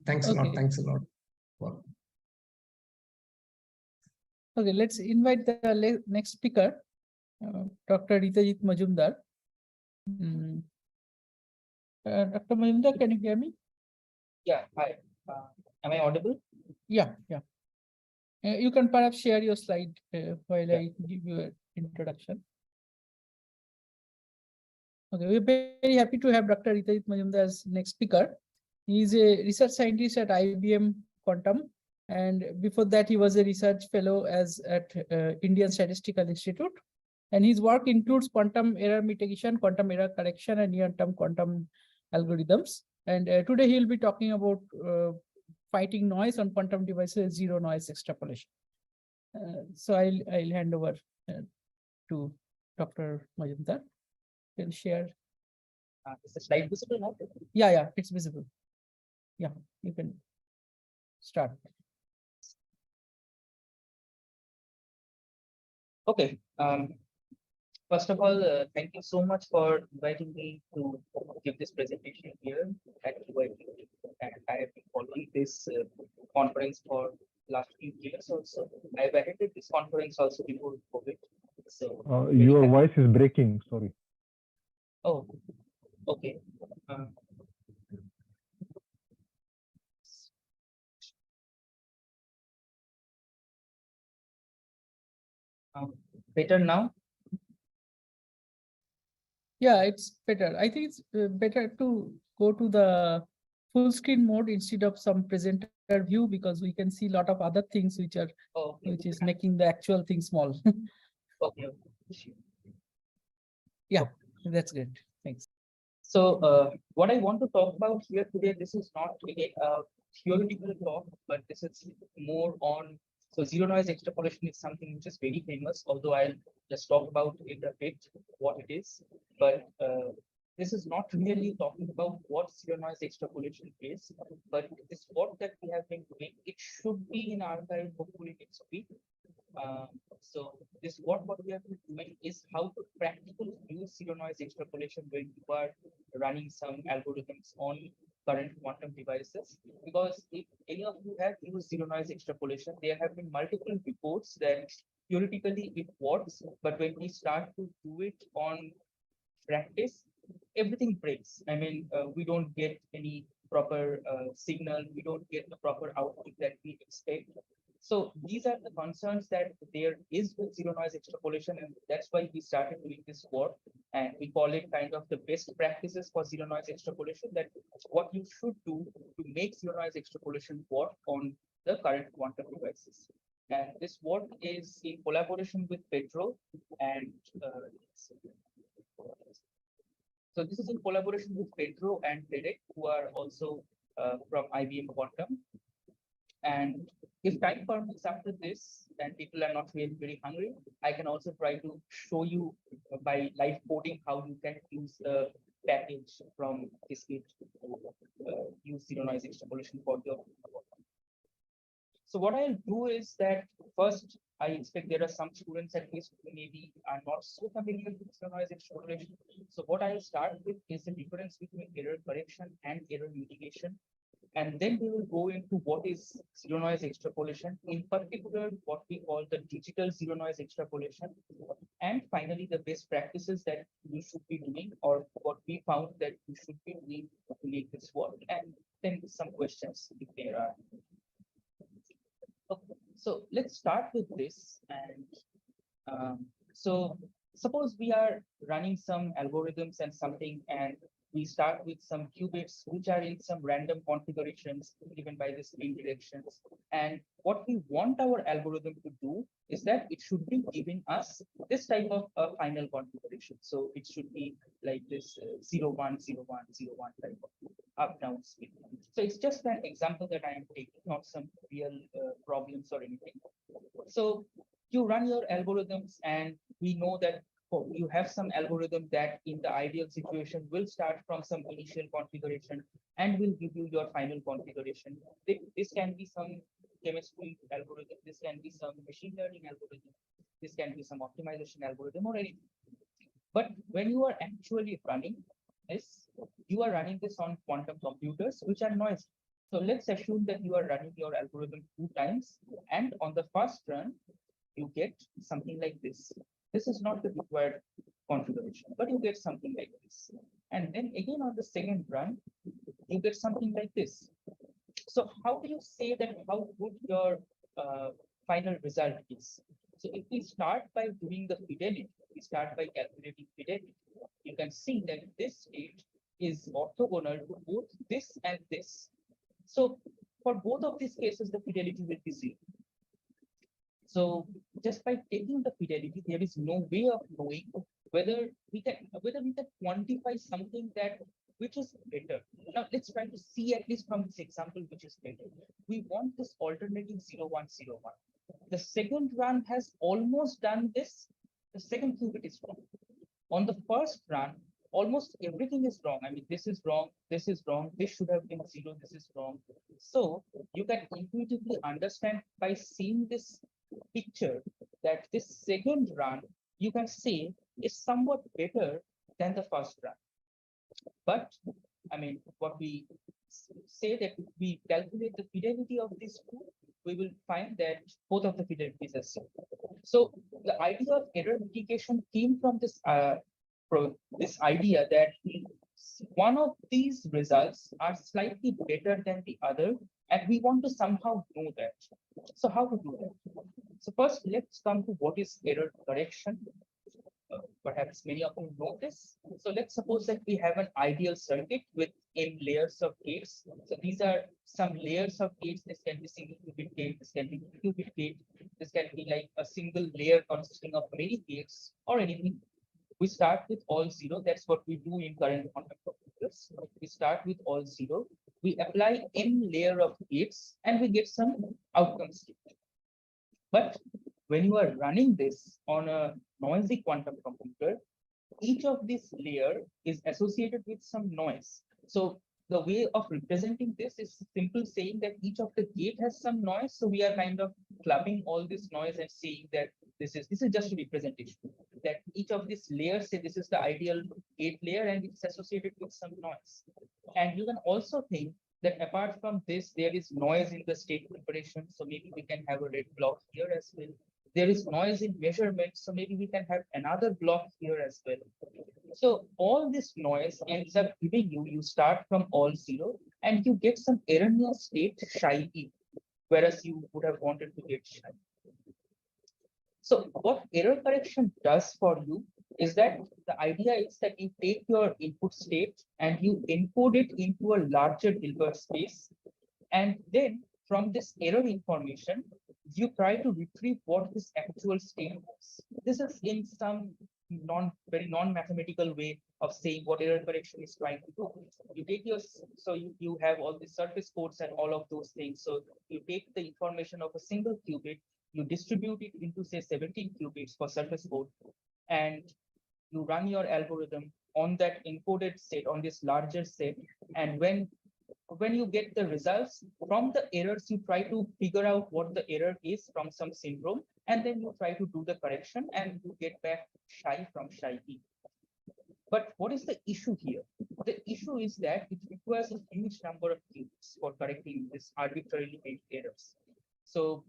Thanks a lot. Thanks a lot. Wow. Okay, let's invite the next speaker, Dr. Ritajit Majumdar. Dr. Majumdar, can you hear me? Yeah, hi. Am I audible? Yeah. You can perhaps share your slide while I give you an introduction. Okay, we're very happy to have Dr. Ritajit Majumdar as next speaker. He is a research scientist at IBM Quantum, and before that he was a research fellow at Indian Statistical Institute. And his work includes quantum error mitigation, quantum error correction, and near-term quantum algorithms. And today he will be talking about fighting noise on quantum devices, zero noise extrapolation. So I'll hand over to Dr. Majumdar. Can share. Is the slide visible now? Yeah, it's visible. Yeah, you can start. Okay. First of all, thank you so much for inviting me to give this presentation here at QIQT. And I have been following this conference for last few years also. I've attended this conference also before COVID. So your voice is breaking. Sorry. Oh, okay. Better now? Yeah, it's better. I think it's better to go to the full screen mode instead of some presenter view, because we can see a lot of other things which are which is making the actual thing small. Okay. Yeah, that's great. Thanks. So what I want to talk about here today, this is not really a theoretical talk, but this is more on, so zero noise extrapolation is something which is very famous, although I'll just talk about it a bit, what it is. But this is not really talking about what zero noise extrapolation is, but this work that we have been doing, it should be in archive hopefully next week. So this what we have been doing is how to practically use zero noise extrapolation when you are running some algorithms on current quantum devices. Because if any of you have used zero noise extrapolation, there have been multiple reports that theoretically it works, but when we start to do it on practice, everything breaks. I mean, we don't get any proper signal, we don't get the proper output that we expect. So these are the concerns that there is with zero noise extrapolation, and that's why we started doing this work, and we call it kind of the best practices for zero noise extrapolation, that what you should do to make zero noise extrapolation work on the current quantum devices. And this work is in collaboration with Pedro, and so this is in collaboration with Pedro and Derek, who are also from IBM Quantum. And if time permits after this, and people are not really very hungry, I can also try to show you by live coding how you can use the package from this kit to use zero noise extrapolation for your work. So what I'll do is that first, I expect there are some students at least who maybe are not so familiar with zero noise extrapolation. So what I'll start with is the difference between error correction and error mitigation. And then we will go into what is zero noise extrapolation, in particular, what we call the digital zero noise extrapolation. And finally, the best practices that you should be doing, or what we found that you should be doing to make this work. And then some questions if there are. Okay, so let's start with this. And so suppose we are running some algorithms and something, and we start with some qubits which are in some random configurations given by the spin directions. And what we want our algorithm to do is that it should be giving us this type of a final configuration. So it should be like this 0, 1, 0, 1, 0, 1 type of up-down spin. So it's just an example that I am taking, not some real problems or anything. So you run your algorithms, and we know that you have some algorithm that in the ideal situation will start from some initial configuration and will give you your final configuration. This can be some chemistry algorithm, this can be some machine learning algorithm, this can be some optimization algorithm or anything. But when you are actually running this, you are running this on quantum computers, which are noisy. So let's assume that you are running your algorithm 2 times, and on the first run, you get something like this. This is not the required configuration, but you get something like this. And then again on the second run, you get something like this. So how do you say that how good your final result is? So if we start by doing the fidelity, we start by calculating fidelity, you can see that this state is orthogonal to both this and this. So for both of these cases, the fidelity will be 0. So just by taking the fidelity, there is no way of knowing whether we can quantify something that which is better. Now let's try to see at least from this example which is better. We want this alternating 0, 1, 0, 1. The second run has almost done this. The second qubit is wrong. On the first run, almost everything is wrong. I mean, this is wrong, this is wrong, this should have been 0, this is wrong. So you can intuitively understand by seeing this picture that this second run, you can say, is somewhat better than the first run. But I mean, what we say that if we calculate the fidelity of these two, we will find that both of the fidelities are same. So the idea of error mitigation came from this idea that one of these results are slightly better than the other, and we want to somehow know that. So how to do that? So first, let's come to what is error correction. Perhaps many of you know this. So let's suppose that we have an ideal circuit with n layers of gates. So these are some layers of gates. This can be single qubit gate, this can be qubit gate, this can be like a single layer consisting of many gates or anything. We start with all 0. That's what we do in current quantum computers. We start with all 0. We apply n layer of gates and we get some outcome state. But when you are running this on a noisy quantum computer, each of this layer is associated with some noise. So the way of representing this is simple saying that each of the gate has some noise. So we are kind of clubbing all this noise and saying that this is just a representation. That each of these layers, say this is the ideal gate layer and it's associated with some noise. And you can also think that apart from this, there is noise in the state preparation. So maybe we can have a red block here as well. There is noise in measurement, so maybe we can have another block here as well. So all this noise ends up giving you start from all 0 and you get some erroneous state psi e, whereas you would have wanted to get psi. So what error correction does for you is that the idea is that you take your input state and you encode it into a larger Hilbert space, and then from this error information, you try to retrieve what this actual state was. This is in some very non-mathematical way of saying what error correction is trying to do. You take your, so you have all the surface codes and all of those things. So you take the information of a single qubit, you distribute it into say 17 qubits for surface code, and you run your algorithm on that encoded set, on this larger set, and when you get the results from the errors, you try to figure out what the error is from some syndrome, and then you try to do the correction and you get back psi from psi e. But what is the issue here? The issue is that it requires a huge number of qubits for correcting this arbitrarily made errors. So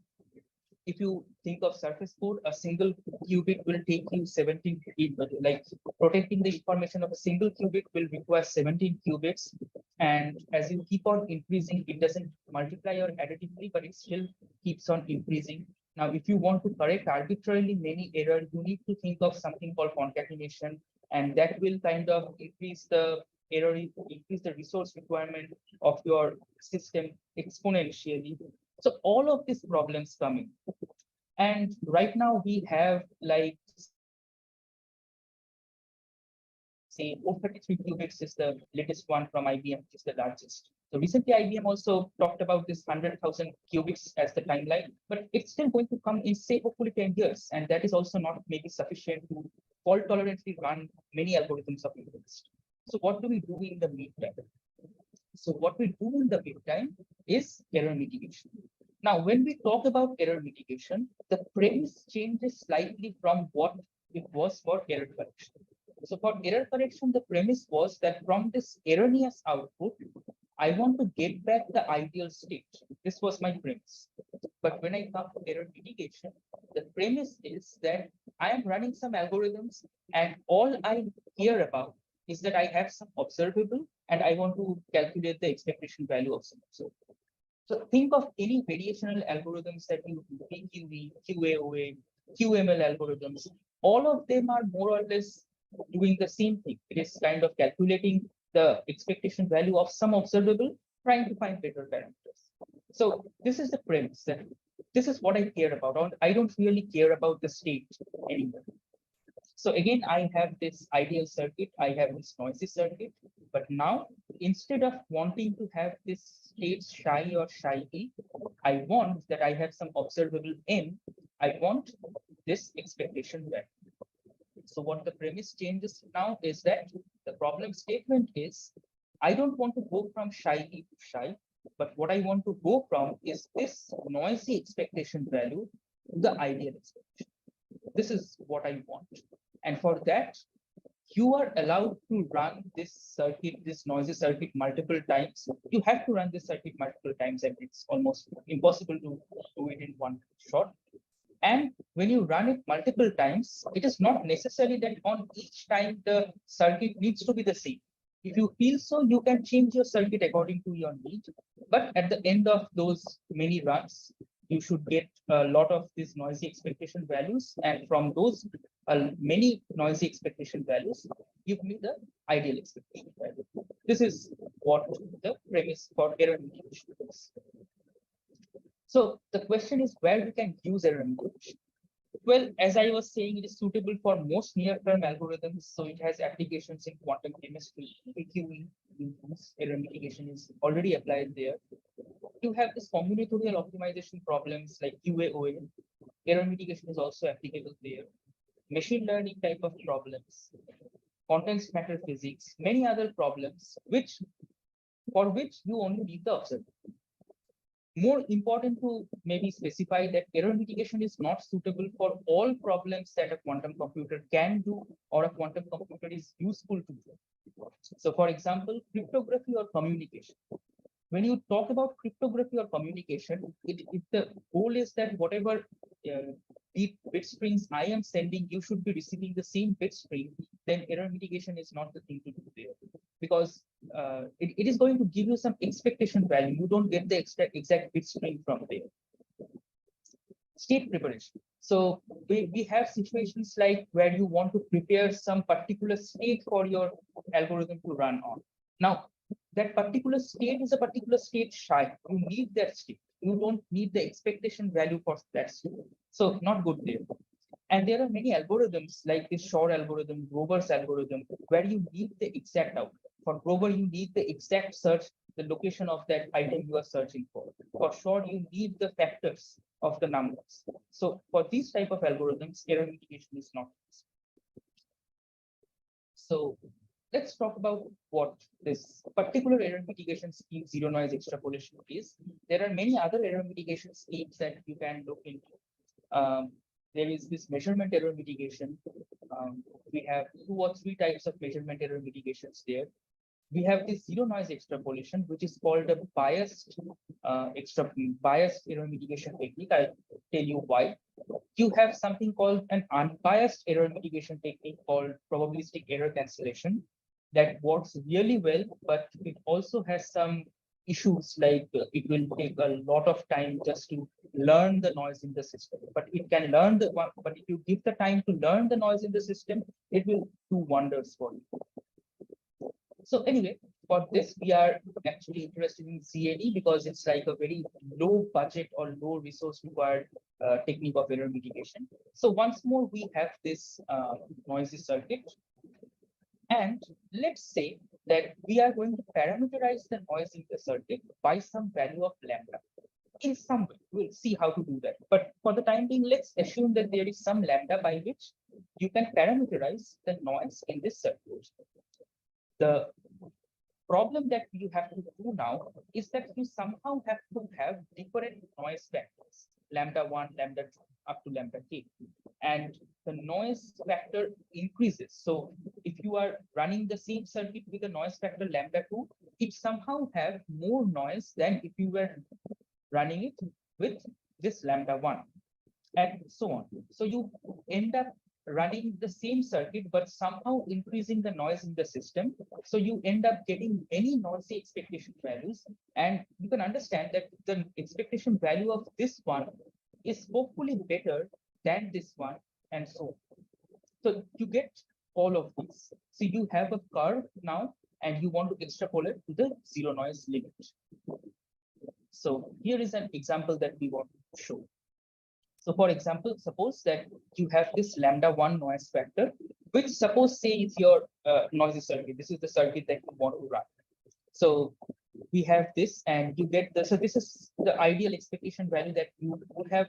if you think of surface code, a single qubit will take you 17, like protecting the information of a single qubit will require 17 qubits. And as you keep on increasing, it doesn't multiply or additively, but it still keeps on increasing. Now, if you want to correct arbitrarily many errors, you need to think of something called concatenation, and that will kind of increase the error, increase the resource requirement of your system exponentially. So all of these problems come in. And right now we have like, say 433 qubits is the latest one from IBM, which is the largest. So recently IBM also talked about this 100,000 qubits as the timeline, but it's still going to come in say hopefully 10 years. And that is also not maybe sufficient to fault tolerantly run many algorithms of interest. So what do we do in the meantime? So what we do in the meantime is error mitigation. Now, when we talk about error mitigation, the premise changes slightly from what it was for error correction. So for error correction, the premise was that from this erroneous output, I want to get back the ideal state. This was my premise. But when I come to error mitigation, the premise is that I am running some algorithms and all I care about is that I have some observable and I want to calculate the expectation value of some observable. So think of any variational algorithms that you do, PQE, QAOA, QML algorithms. All of them are more or less doing the same thing. It is kind of calculating the expectation value of some observable, trying to find better parameters. So this is the premise that this is what I care about. I don't really care about the state anymore. So again, I have this ideal circuit, I have this noisy circuit, but now instead of wanting to have this state psi or psi, I want that I have some observable m. I want this expectation value. So what the premise changes now is that the problem statement is, I don't want to go from psi to psi, but what I want to go from is this noisy expectation value to the ideal expectation. This is what I want. And for that, you are allowed to run this circuit, this noisy circuit multiple times. You have to run this circuit multiple times, and it's almost impossible to do it in one shot. And when you run it multiple times, it is not necessary that on each time the circuit needs to be the same. If you feel so, you can change your circuit according to your need. But at the end of those many runs, you should get a lot of these noisy expectation values. And from those many noisy expectation values, give me the ideal expectation value. This is what the premise for error mitigation is. So the question is where we can use error mitigation. Well, as I was saying, it is suitable for most near-term algorithms. So it has applications in quantum chemistry, QE, error mitigation is already applied there. You have this combinatorial optimization problems like QAOA. Error mitigation is also applicable there. Machine learning type of problems, context matter physics, many other problems, for which you only need the observer. More important to maybe specify that error mitigation is not suitable for all problems that a quantum computer can do or a quantum computer is useful to do. So for example, cryptography or communication. When you talk about cryptography or communication, the goal is that whatever bit strings I am sending, you should be receiving the same bit string, then error mitigation is not the thing to do there. Because it is going to give you some expectation value. You don't get the exact bit string from there. State preparation. So we have situations like where you want to prepare some particular state for your algorithm to run on. Now, that particular state is a particular state psi. You need that state. You don't need the expectation value for that state. So not good there. And there are many algorithms like this Shor algorithm, Grover's algorithm, where you need the exact outcome. For Grover, you need the exact search, the location of that item you are searching for. For Shor, you need the factors of the numbers. So for these type of algorithms, error mitigation is not useful. So let's talk about what this particular error mitigation scheme, zero noise extrapolation, is. There are many other error mitigation schemes that you can look into. There is this measurement error mitigation. We have 2 or 3 types of measurement error mitigations there. We have this zero noise extrapolation, which is called a biased error mitigation technique. I'll tell you why. You have something called an unbiased error mitigation technique called probabilistic error cancellation that works really well, but it also has some issues like it will take a lot of time just to learn the noise in the system. But it can learn but if you give the time to learn the noise in the system, it will do wonders for you. So anyway, for this, we are actually interested in ZAD because it's like a very low budget or low resource required technique of error mitigation. So once more, we have this noisy circuit. And let's say that we are going to parameterize the noise in the circuit by some value of lambda. In some way, we'll see how to do that. But for the time being, let's assume that there is some lambda by which you can parameterize the noise in this circuit. The problem that you have to do now is that you somehow have to have different noise factors, lambda 1, lambda 2, up to lambda k. And the noise factor increases. So if you are running the same circuit with a noise factor lambda 2, it somehow have more noise than if you were running it with this lambda1 and so on. So you end up running the same circuit, but somehow increasing the noise in the system. So you end up getting any noisy expectation values. And you can understand that the expectation value of this one is hopefully better than this one and so on. So you get all of these. So you have a curve now, and you want to extrapolate to the zero noise limit. So here is an example that we want to show. So for example, suppose that you have this lambda1 noise factor, which suppose say is your noisy circuit. This is the circuit that you want to run. So we have this, and you get the, so this is the ideal expectation value that you would have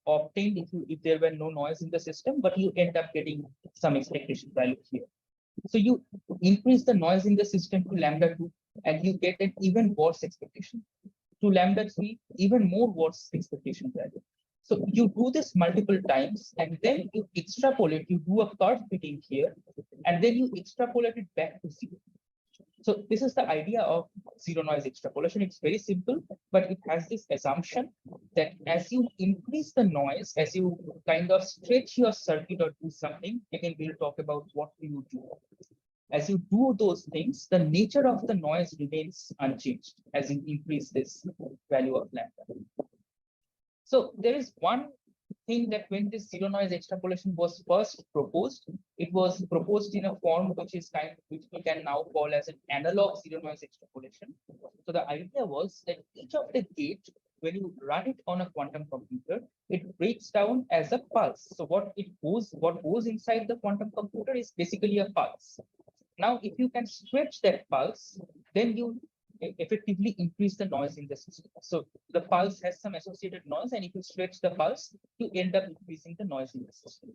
obtained if there were no noise in the system, but you end up getting some expectation value here. So you increase the noise in the system to lambda2, and you get an even worse expectation. To lambda3, even more worse expectation value. So you do this multiple times, and then you extrapolate, you do a curve fitting here, and then you extrapolate it back to zero. So this is the idea of zero noise extrapolation. It's very simple, but it has this assumption that as you increase the noise, as you kind of stretch your circuit or do something, again, we'll talk about what do you do. As you do those things, the nature of the noise remains unchanged as you increase this value of lambda. So there is one thing that when this zero noise extrapolation was first proposed, it was proposed in a form which is which we can now call as an analog zero noise extrapolation. So the idea was that each of the gate, when you run it on a quantum computer, it breaks down as a pulse. So what goes inside the quantum computer is basically a pulse. Now, if you can stretch that pulse, then you effectively increase the noise in the system. So the pulse has some associated noise, and if you stretch the pulse, you end up increasing the noise in the system.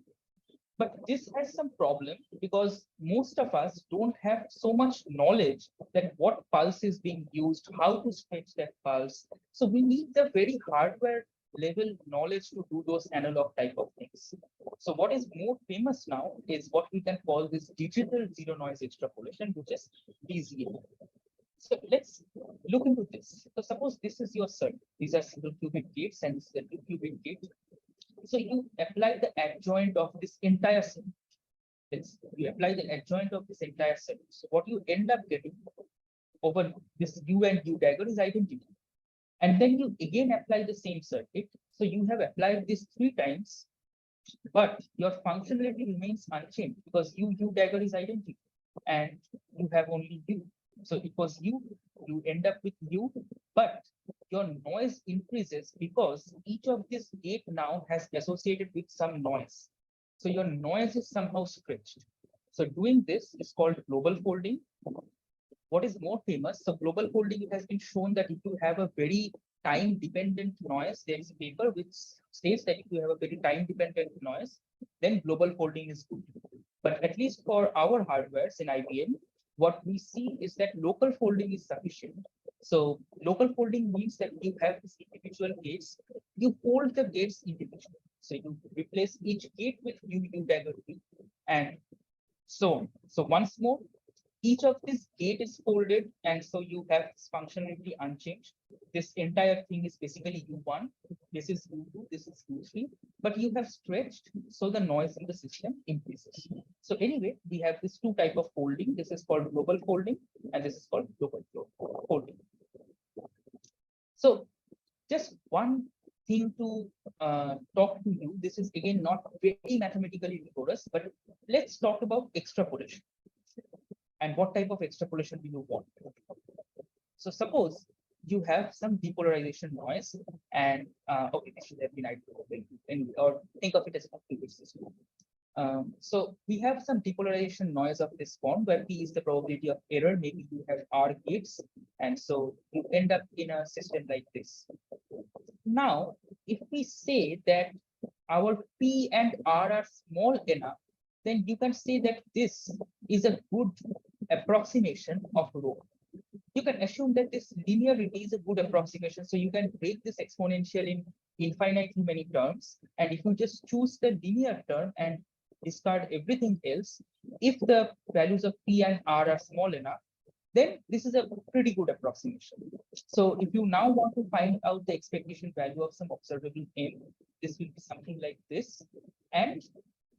But this has some problem because most of us don't have so much knowledge that what pulse is being used, how to stretch that pulse. So we need the very hardware level knowledge to do those analog type of things. So what is more famous now is what we can call this digital zero noise extrapolation, which is DZA. So let's look into this. So suppose this is your circuit. These are single qubit gates, and this is a 2-qubit gate. So you apply the adjoint of this entire circuit. You apply the adjoint of this entire circuit. So what you end up getting over this U and U dagger is identity. And then you again apply the same circuit. So you have applied this 3 times, but your functionality remains unchanged because U dagger is identity, and you have only U. So it was U, you end up with U, but your noise increases because each of this gate now has associated with some noise. So your noise is somehow stretched. So doing this is called global folding. What is more famous? So global folding, it has been shown that if you have a very time dependent noise, there is a paper which states that if you have a very time dependent noise, then global folding is good. But at least for our hardwares in IBM, what we see is that local folding is sufficient. So local folding means that you have these individual gates, you fold the gates individually. So you replace each gate with U dagger U, and so on. So once more, each of this gate is folded, and so you have this functionality unchanged. This entire thing is basically U1, this is U2, this is U3, but you have stretched, so the noise in the system increases. So anyway, we have this 2 type of folding. This is called global folding, and this is called local folding. So just one thing to talk to you. This is again not very mathematically rigorous, but let's talk about extrapolation. And what type of extrapolation do you want? So suppose you have some depolarization noise, and okay, this should have been anyway, or think of it as a qubit system. So we have some depolarization noise of this form where P is the probability of error. Maybe you have R gates, and so you end up in a system like this. Now, if we say that our P and R are small enough, then you can say that this is a good approximation of rho. You can assume that this linearity is a good approximation. So you can break this exponential in infinitely many terms. And if you just choose the linear term and discard everything else, if the values of P and R are small enough, then this is a pretty good approximation. So if you now want to find out the expectation value of some observable m, this will be something like this. And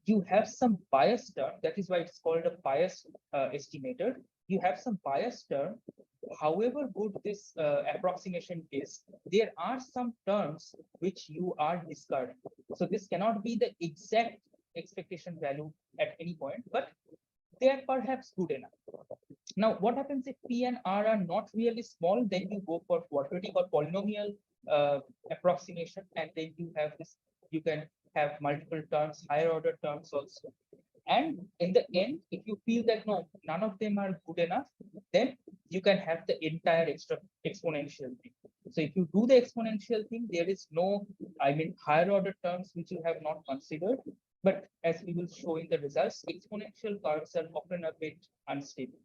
you have some bias term, that is why it's called a bias estimator. You have some bias term. However good this approximation is, there are some terms which you are discarding. So this cannot be the exact expectation value at any point, but they are perhaps good enough. Now, what happens if P and R are not really small? Then you go for quadratic or polynomial approximation, and then you have this. You can have multiple terms, higher order terms also. And in the end, if you feel that no, none of them are good enough, then you can have the entire exponential thing. So if you do the exponential thing, there is no, I mean, higher order terms which you have not considered. But as we will show in the results, exponential curves are often a bit unstable.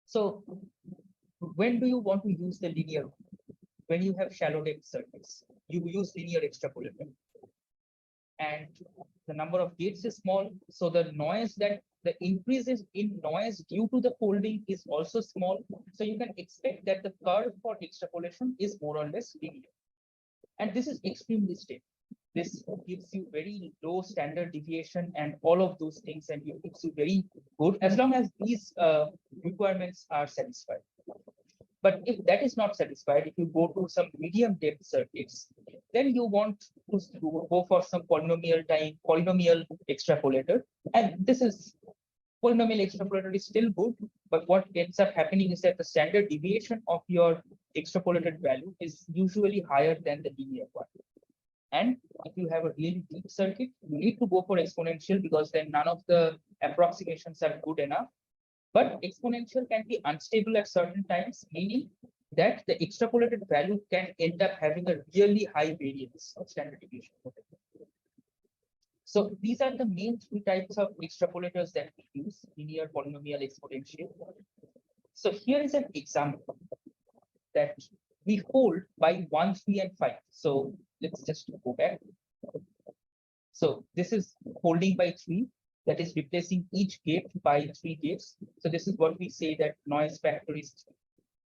So when do you want to use the linear? When you have shallow depth circuits, you use linear extrapolator. And the number of gates is small, so the noise that the increases in noise due to the folding is also small. So you can expect that the curve for extrapolation is more or less linear. And this is extremely stable. This gives you very low standard deviation and all of those things, and it gives you very good as long as these requirements are satisfied. But if that is not satisfied, if you go to some medium depth circuits, then you want to go for some polynomial extrapolator. And this is polynomial extrapolator is still good, but what ends up happening is that the standard deviation of your extrapolated value is usually higher than the linear one. And if you have a really deep circuit, you need to go for exponential because then none of the approximations are good enough. But exponential can be unstable at certain times, meaning that the extrapolated value can end up having a really high variance of standard deviation. So these are the main three types of extrapolators that we use: linear, polynomial, exponential. So here is an example that we hold by 1, 3, and 5. So let's just go back. So this is holding by 3. That is replacing each gate by 3 gates. So this is what we say that noise factor is 3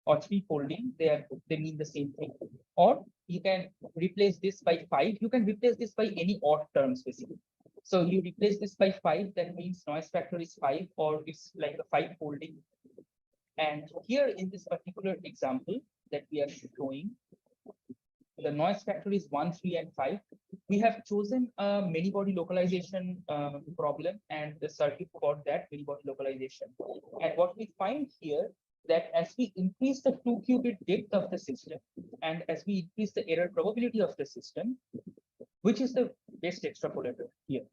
or 3 folding. They mean the same thing. Or you can replace this by 5. You can replace this by any odd terms basically. So you replace this by 5. That means noise factor is 5, or it's like a 5 folding. And here in this particular example that we are showing, the noise factor is 1, 3, and 5. We have chosen a many body localization problem and the circuit for that many body localization. And what we find here, that as we increase the 2-qubit depth of the system and as we increase the error probability of the system, which is the best extrapolator here?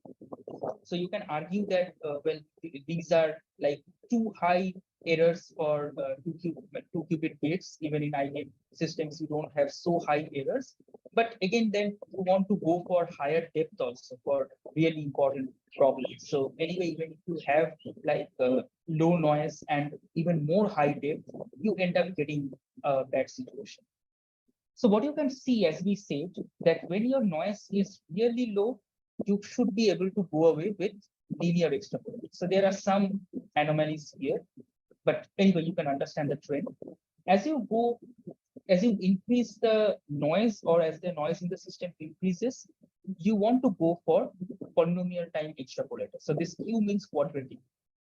So you can argue that, well, these are like too high errors for 2-qubit gates. Even in IBM systems, you don't have so high errors. But again, then you want to go for higher depth also for really important problems. So anyway, even if you have like low noise and even more high depth, you end up getting a bad situation. So what you can see, as we said, that when your noise is really low, you should be able to go away with linear extrapolation. So there are some anomalies here, but anyway, you can understand the trend. As you increase the noise, or as the noise in the system increases, you want to go for polynomial time extrapolator. So this Q means quadratic.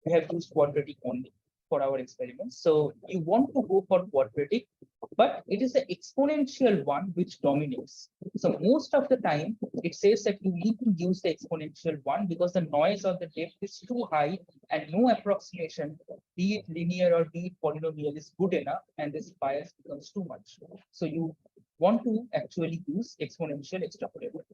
We have used quadratic only for our experiments. So you want to go for quadratic, but it is the exponential one which dominates. So most of the time, it says that you need to use the exponential one because the noise or the depth is too high and no approximation, be it linear or be it polynomial, is good enough, and this bias becomes too much. So you want to actually use exponential extrapolator.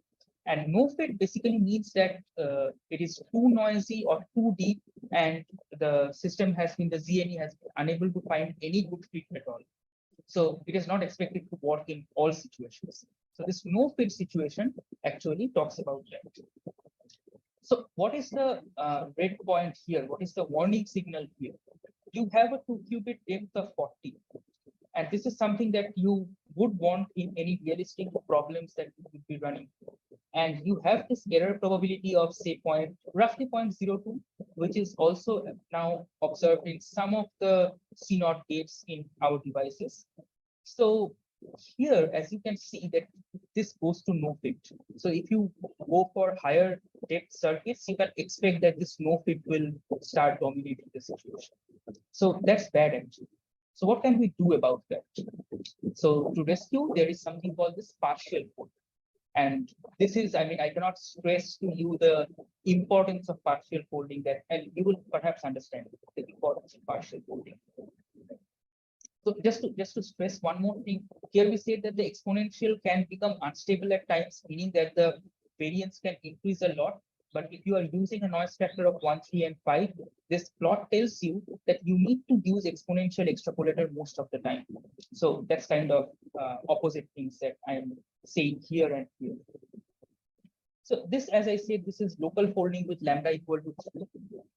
And no fit basically means that it is too noisy or too deep, and the system has been, the ZNE has been unable to find any good fit at all. So it is not expected to work in all situations. So this no fit situation actually talks about that. So what is the red point here? What is the warning signal here? You have a 2-qubit depth of 40. And this is something that you would want in any realistic problems that you would be running. And you have this error probability of, say, roughly 0.02, which is also now observed in some of the C0 gates in our devices. So here, as you can see, that this goes to no fit. So if you go for higher depth circuits, you can expect that this no fit will start dominating the situation. So that's bad actually. So what can we do about that? So to rescue, there is something called this partial fold. And this is, I mean, I cannot stress to you the importance of partial folding that, and you will perhaps understand the importance of partial folding. So just to stress one more thing, here we said that the exponential can become unstable at times, meaning that the variance can increase a lot. But if you are using a noise factor of 1, 3, and 5, this plot tells you that you need to use exponential extrapolator most of the time. So that's kind of opposite things that I am saying here and here. So this, as I said, this is local folding with lambda equal to 3,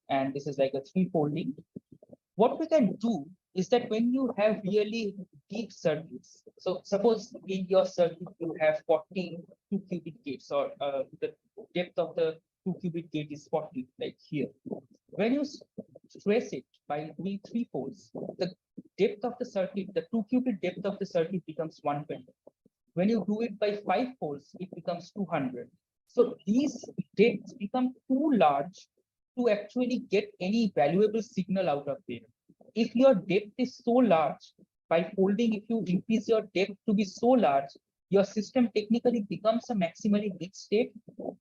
and this is like a 3 folding. What we can do is that when you have really deep circuits, so suppose in your circuit you have 40 2-qubit gates, or the depth of the 2-qubit gate is 40, like here. When you stress it by doing 3 folds, the depth of the circuit, the 2-qubit depth of the circuit becomes 120. When you do it by 5 folds, it becomes 200. So these depths become too large to actually get any valuable signal out of there. If your depth is so large, by folding, if you increase your depth to be so large, your system technically becomes a maximally mixed state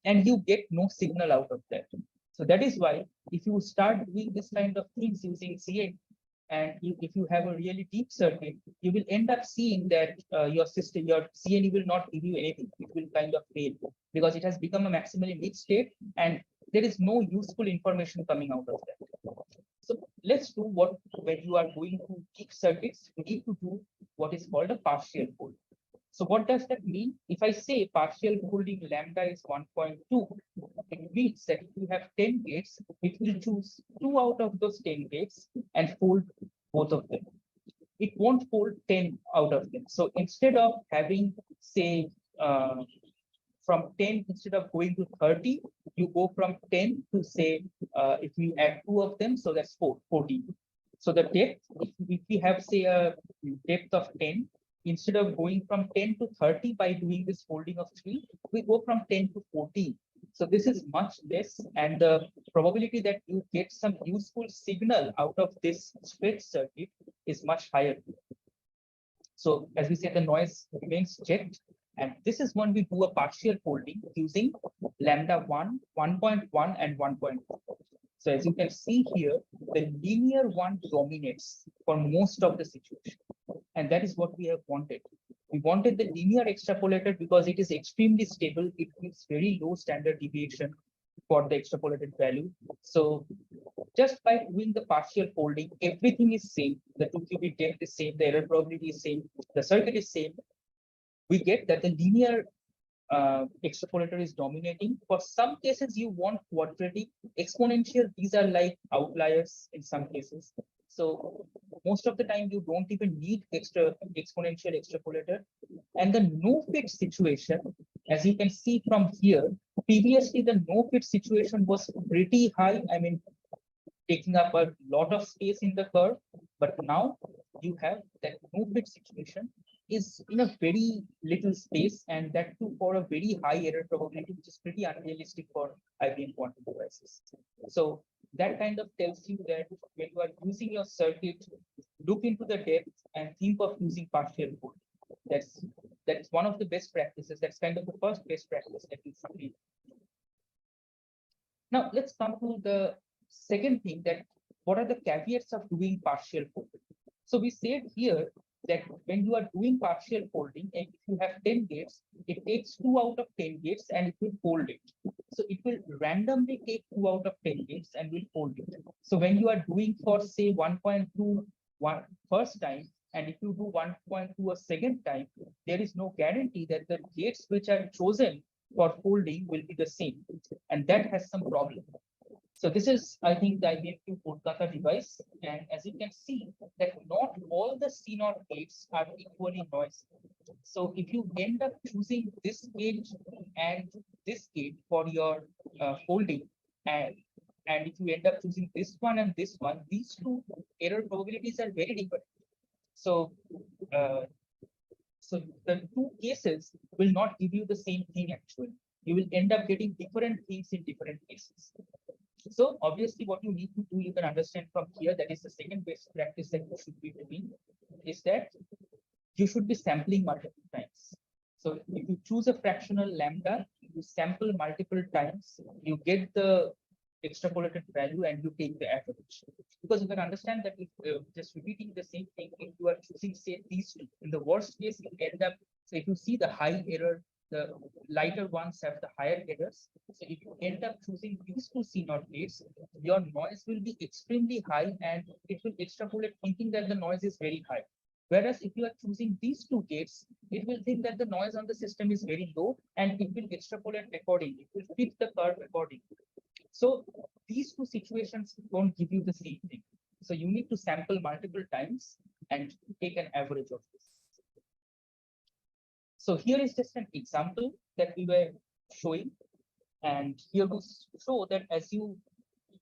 and you get no signal out of that. So that is why if you start doing this kind of things using CN, and if you have a really deep circuit, you will end up seeing that your system, your CNE will not give you anything. It will kind of fail because it has become a maximally mixed state and there is no useful information coming out of that. So let's do what, when you are going to deep circuits, you need to do what is called a partial fold. So what does that mean? If I say partial folding lambda is 1.2, it means that if you have 10 gates, it will choose 2 out of those 10 gates and fold both of them. It won't fold 10 out of them. So instead of having, say, from 10, instead of going to 30, you go from 10 to say, if you add 2 of them, so that's 14. So the depth, if we have, say, a depth of 10, instead of going from 10 to 30 by doing this folding of 3, we go from 10 to 14. So this is much less, and the probability that you get some useful signal out of this stretch circuit is much higher. So as we said, the noise remains checked. And this is when we do a partial folding using lambda 1, 1.1, and 1.2. So as you can see here, the linear one dominates for most of the situation. And that is what we have wanted. We wanted the linear extrapolator because it is extremely stable. It gives very low standard deviation for the extrapolated value. So just by doing the partial folding, everything is same. The 2-qubit depth is same, the error probability is same, the circuit is same. We get that the linear extrapolator is dominating. For some cases, you want quadratic, exponential. These are like outliers in some cases. So most of the time, you don't even need exponential extrapolator. And the no fit situation, as you can see from here, previously the no fit situation was pretty high. I mean, taking up a lot of space in the curve. But now you have that no fit situation is in a very little space, and that too for a very high error probability, which is pretty unrealistic for IBM quantum devices. So that kind of tells you that when you are using your circuit, look into the depth and think of using partial fold. That's one of the best practices. That's kind of the first best practice that you should do. Now let's come to the second thing, that what are the caveats of doing partial folding? So we said here that when you are doing partial folding, and if you have 10 gates, it takes 2 out of 10 gates and it will fold it. So it will randomly take 2 out of 10 gates and will fold it. So when you are doing for, say, 1.2 first time, and if you do 1.2 a second time, there is no guarantee that the gates which are chosen for folding will be the same. And that has some problem. So this is, I think, the IBM QIQT device. And as you can see, that not all the C0 gates are equally noisy. So if you end up choosing this gate and this gate for your folding, and and if you end up choosing this one and this one, these two error probabilities are very different. So, so the two cases will not give you the same thing actually. You will end up getting different things in different cases. So obviously what you need to do, you can understand from here, that is the second best practice that you should be doing, is that you should be sampling multiple times. So if you choose a fractional lambda, you sample multiple times, you get the extrapolated value and you take the average. Because you can understand that if just repeating the same thing, if you are choosing say these two, in the worst case, you end up, so if you see the high error, the lighter ones have the higher errors. So if you end up choosing these two C0 gates, your noise will be extremely high and it will extrapolate thinking that the noise is very high. Whereas if you are choosing these two gates, it will think that the noise on the system is very low and it will extrapolate accordingly. It will fit the curve accordingly. So these two situations don't give you the same thing. So you need to sample multiple times and take an average of this. So here is just an example that we were showing. And here we show that as you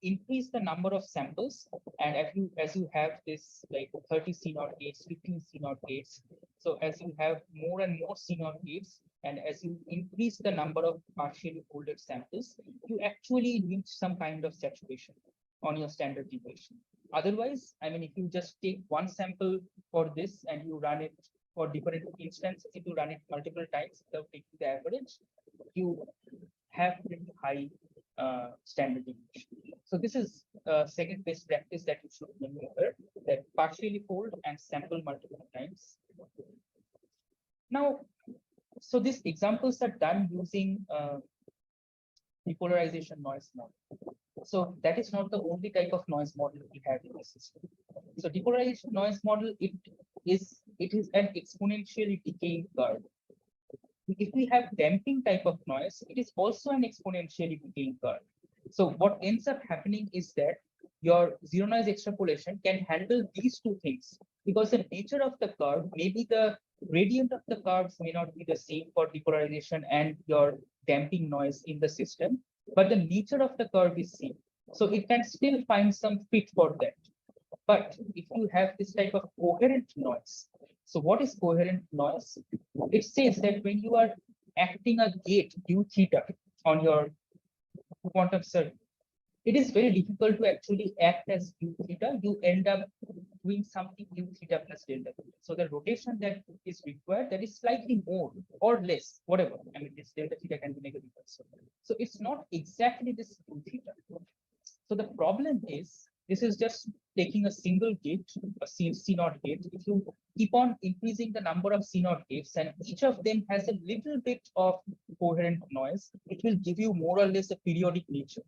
increase the number of samples, and as you have this like 30 C0 gates, 15 C0 gates. So as you have more and more C0 gates, and as you increase the number of partially folded samples, you actually reach some kind of saturation on your standard deviation. Otherwise, I mean, if you just take one sample for this and you run it for different instances, if you run it multiple times without taking the average, you have pretty high standard deviation. So this is second best practice that you should remember, that partially fold and sample multiple times. Now, so these examples are done using depolarization noise model. So that is not the only type of noise model we have in the system. So depolarization noise model, it is an exponentially decaying curve. If we have damping type of noise, it is also an exponentially decaying curve. So what ends up happening is that your zero noise extrapolation can handle these two things, because the nature of the curve, maybe the gradient of the curves may not be the same for depolarization and your damping noise in the system, but the nature of the curve is same. So it can still find some fit for that. But if you have this type of coherent noise, so what is coherent noise? It says that when you are acting a gate u theta on your quantum circuit, it is very difficult to actually act as u theta. You end up doing something u theta plus delta. So the rotation that is required, that is slightly more or less, whatever. I mean, this delta theta can be negative also. So it's not exactly this u theta. So the problem is, this is just taking a single gate, a C0 gate. If you keep on increasing the number of C0 gates and each of them has a little bit of coherent noise, it will give you more or less a periodic nature.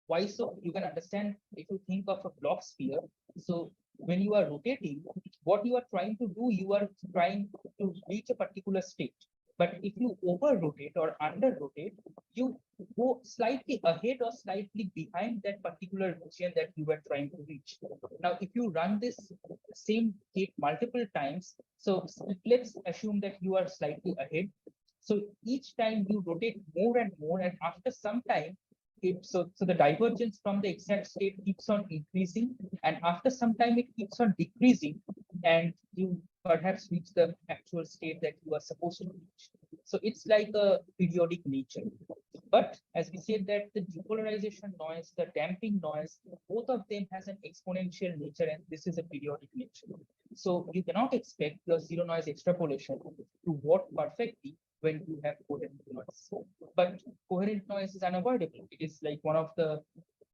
Why so? You can understand if you think of a block sphere. So when you are rotating, what you are trying to do, you are trying to reach a particular state. But if you over rotate or under rotate, you go slightly ahead or slightly behind that particular region that you were trying to reach. Now, if you run this same gate multiple times, so let's assume that you are slightly ahead. So each time you rotate more and more, and after some time, so the divergence from the exact state keeps on increasing, and after some time it keeps on decreasing, and you perhaps reach the actual state that you are supposed to reach. So it's like a periodic nature. But as we said that the depolarization noise, the damping noise, both of them has an exponential nature, and this is a periodic nature. So you cannot expect your zero noise extrapolation to work perfectly when you have coherent noise. But coherent noise is unavoidable. It is like one of the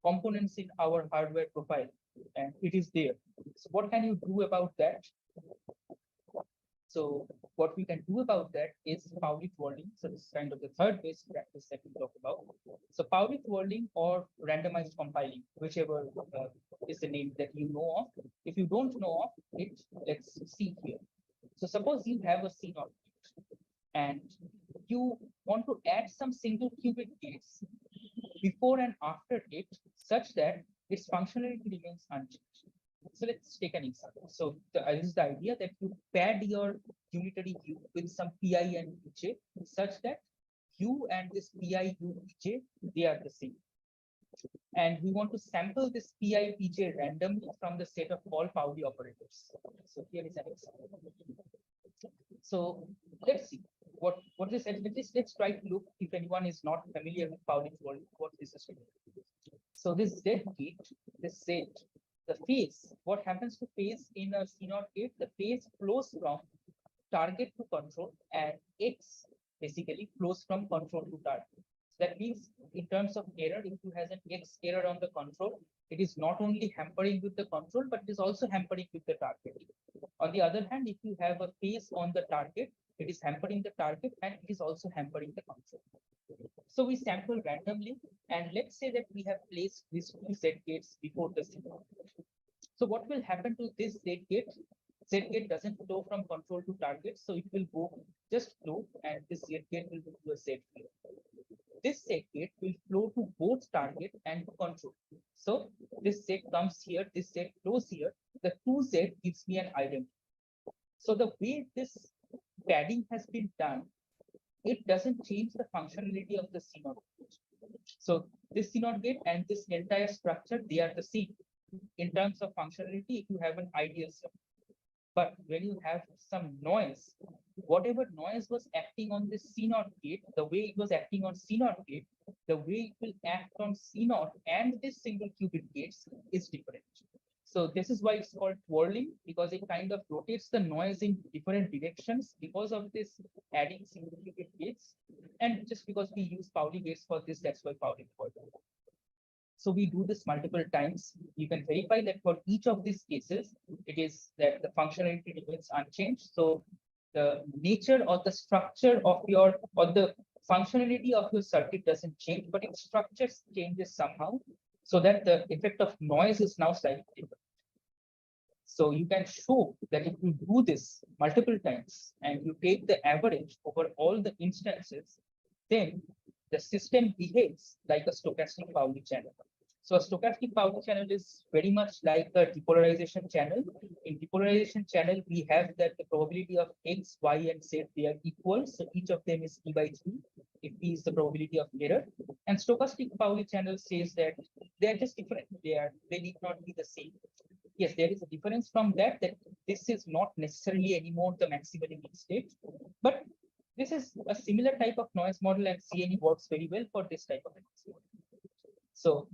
components in our hardware profile, and it is there. So what can you do about that? So what we can do about that is Pauli twirling. So this is kind of the third best practice that we talk about. So Pauli twirling or randomized compiling, whichever is the name that you know of. If you don't know of it, let's see here. So suppose you have a C0 and you want to add some single qubit gates before and after it, such that its functionality remains unchanged. So let's take an example. So this is the idea that you pad your unitary U with some Pi and Uj such that U and this Pi, U, J, they are the same. And we want to sample this PIPJ randomly from the set of all Pauli operators. So here is an example. So let's see what this is. Let's try to look if anyone is not familiar with Pauli twirling, what this is. So this Z gate, this Z, the phase, what happens to phase in a C0 gate? The phase flows from target to control, and X basically flows from control to target. So that means in terms of error, if you has an X error on the control, it is not only hampering with the control, but it is also hampering with the target. On the other hand, if you have a phase on the target, it is hampering the target and it is also hampering the control. So we sample randomly, and let's say that we have placed these two Z gates before the signal. So what will happen to this Z gate? Z gate doesn't flow from control to target, so it will go just flow, and this Z gate will go to a Z flow. This Z gate will flow to both target and control. So this Z comes here, this Z flows here. The 2Z gives me an identity. So the way this padding has been done, it doesn't change the functionality of the C0 gate. So this C0 gate and this entire structure, they are the same in terms of functionality if you have an ideal circuit. But when you have some noise, whatever noise was acting on this C0 gate, the way it was acting on C0 gate, the way it will act on C0 and this single qubit gates is different. So this is why it's called twirling, because it kind of rotates the noise in different directions because of this adding single qubit gates. And just because we use Pauli gates for this, that's why Pauli twirling. So we do this multiple times. You can verify that for each of these cases, it is that the functionality remains unchanged. So the nature or the structure of your, or the functionality of your circuit doesn't change, but its structure changes somehow, so that the effect of noise is now slightly different. So you can show that if you do this multiple times and you take the average over all the instances, then the system behaves like a stochastic Pauli channel. So a stochastic Pauli channel is very much like a depolarization channel. In depolarization channel, we have that the probability of X, Y, and Z, they are equal. So each of them is P by 3. If P is the probability of error. And stochastic Pauli channel says that they are just different. They need not be the same. Yes, there is a difference from that this is not necessarily anymore the maximally mixed state, but this is a similar type of noise model, and CNE works very well for this type of noise model. So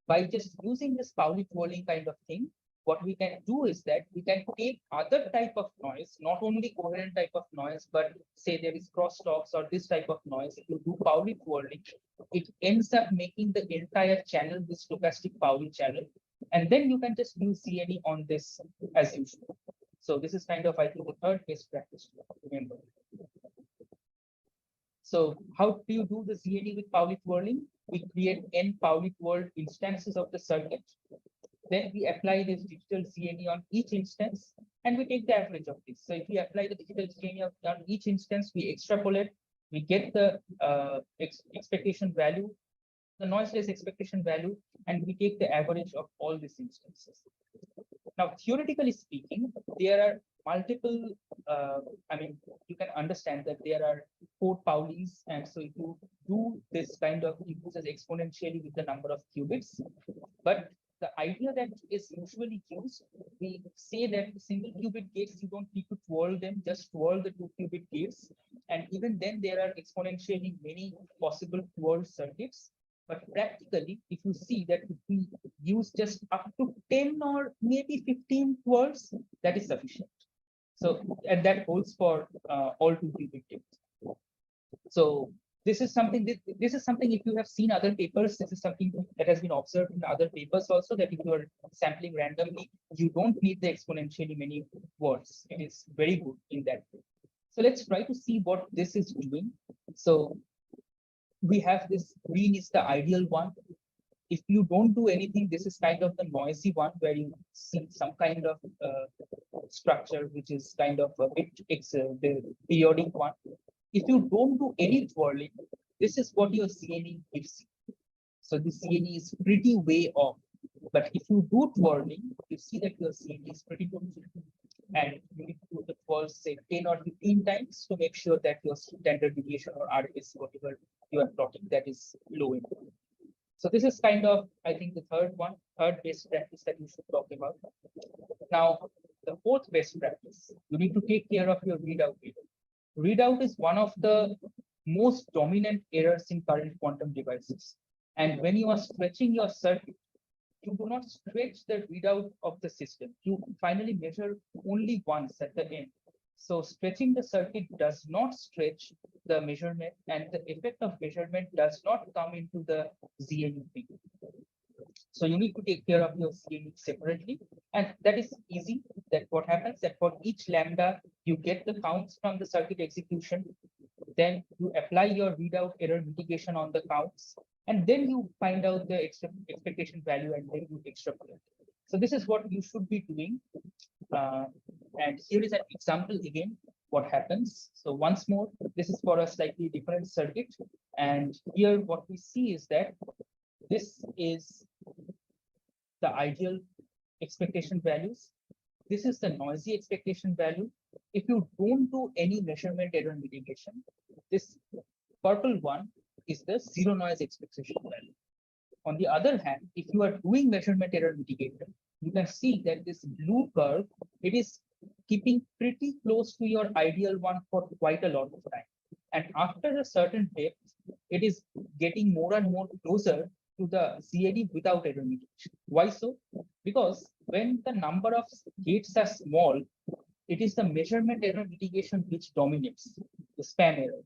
by just using this Pauli twirling kind of thing, what we can do is that we can take other type of noise, not only coherent type of noise, but say there is crosstalks or this type of noise. If you do Pauli twirling, it ends up making the entire channel this stochastic Pauli channel. And then you can just use CNE on this as usual. So this is kind of, I think, the third best practice to remember. So how do you do the CNE with Pauli twirling? We create n Pauli twirled instances of the circuit. Then we apply this digital CNE on each instance, and we take the average of this. So if we apply the digital CNE on each instance, we extrapolate, we get the expectation value, the noiseless expectation value, and we take the average of all these instances. Now, theoretically speaking, there are multiple, I mean, you can understand that there are 4 Paulis, and so if you do this kind of, it uses exponentially with the number of qubits. But the idea that is usually used, we say that single qubit gates, you don't need to twirl them, just twirl the 2 qubit gates. And even then there are exponentially many possible twirled circuits. But practically, if you see that if we use just up to 10 or maybe 15 twirls, that is sufficient. So, and that holds for all 2 qubit gates. So this is something if you have seen other papers, this is something that has been observed in other papers also, that if you are sampling randomly, you don't need the exponentially many words. It is very good in that way. So let's try to see what this is doing. So we have this green is the ideal one. If you don't do anything, this is kind of the noisy one where you see some kind of structure, which is kind of a bit the periodic one. If you don't do any twirling, this is what your CNE gives you. So the CNE is pretty way off. But if you do twirling, you see that your CNE is pretty good. And you need to do the twirl, say 10 or 15 times to make sure that your standard deviation or RS, whatever you are plotting, that is low enough. So this is kind of, I think, the third best practice that you should talk about. Now, the fourth best practice, you need to take care of your readout error. Readout is one of the most dominant errors in current quantum devices. And when you are stretching your circuit, you do not stretch the readout of the system. You finally measure only once at the end. So stretching the circuit does not stretch the measurement, and the effect of measurement does not come into the ZNE thing. So you need to take care of your ZNE separately, and that is easy. That what happens that for each lambda, you get the counts from the circuit execution, then you apply your readout error mitigation on the counts, and then you find out the expectation value and then you extrapolate. So this is what you should be doing. And here is an example again, what happens. So once more, this is for a slightly different circuit. And here what we see is that this is the ideal expectation values. This is the noisy expectation value. If you don't do any measurement error mitigation, this purple one is the zero noise expectation value. On the other hand, if you are doing measurement error mitigation, you can see that this blue curve, it is keeping pretty close to your ideal one for quite a lot of time. And after a certain depth, it is getting more and more closer to the ZNE without error mitigation. Why so? Because when the number of gates are small, it is the measurement error mitigation which dominates the span error.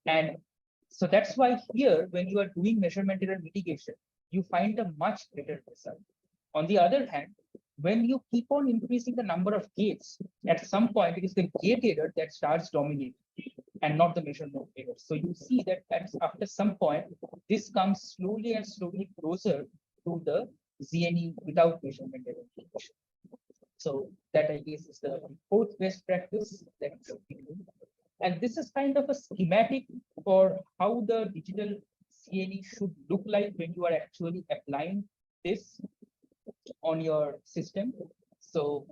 And so that's why here, when you are doing measurement error mitigation, you find a much better result. On the other hand, when you keep on increasing the number of gates, at some point, it is the gate error that starts dominating and not the measurement error. So you see that after some point, this comes slowly and slowly closer to the ZNE without measurement error mitigation. So that, I guess, is the fourth best practice that you should be doing. And this is kind of a schematic for how the digital ZNE should look like when you are actually applying this on your system. So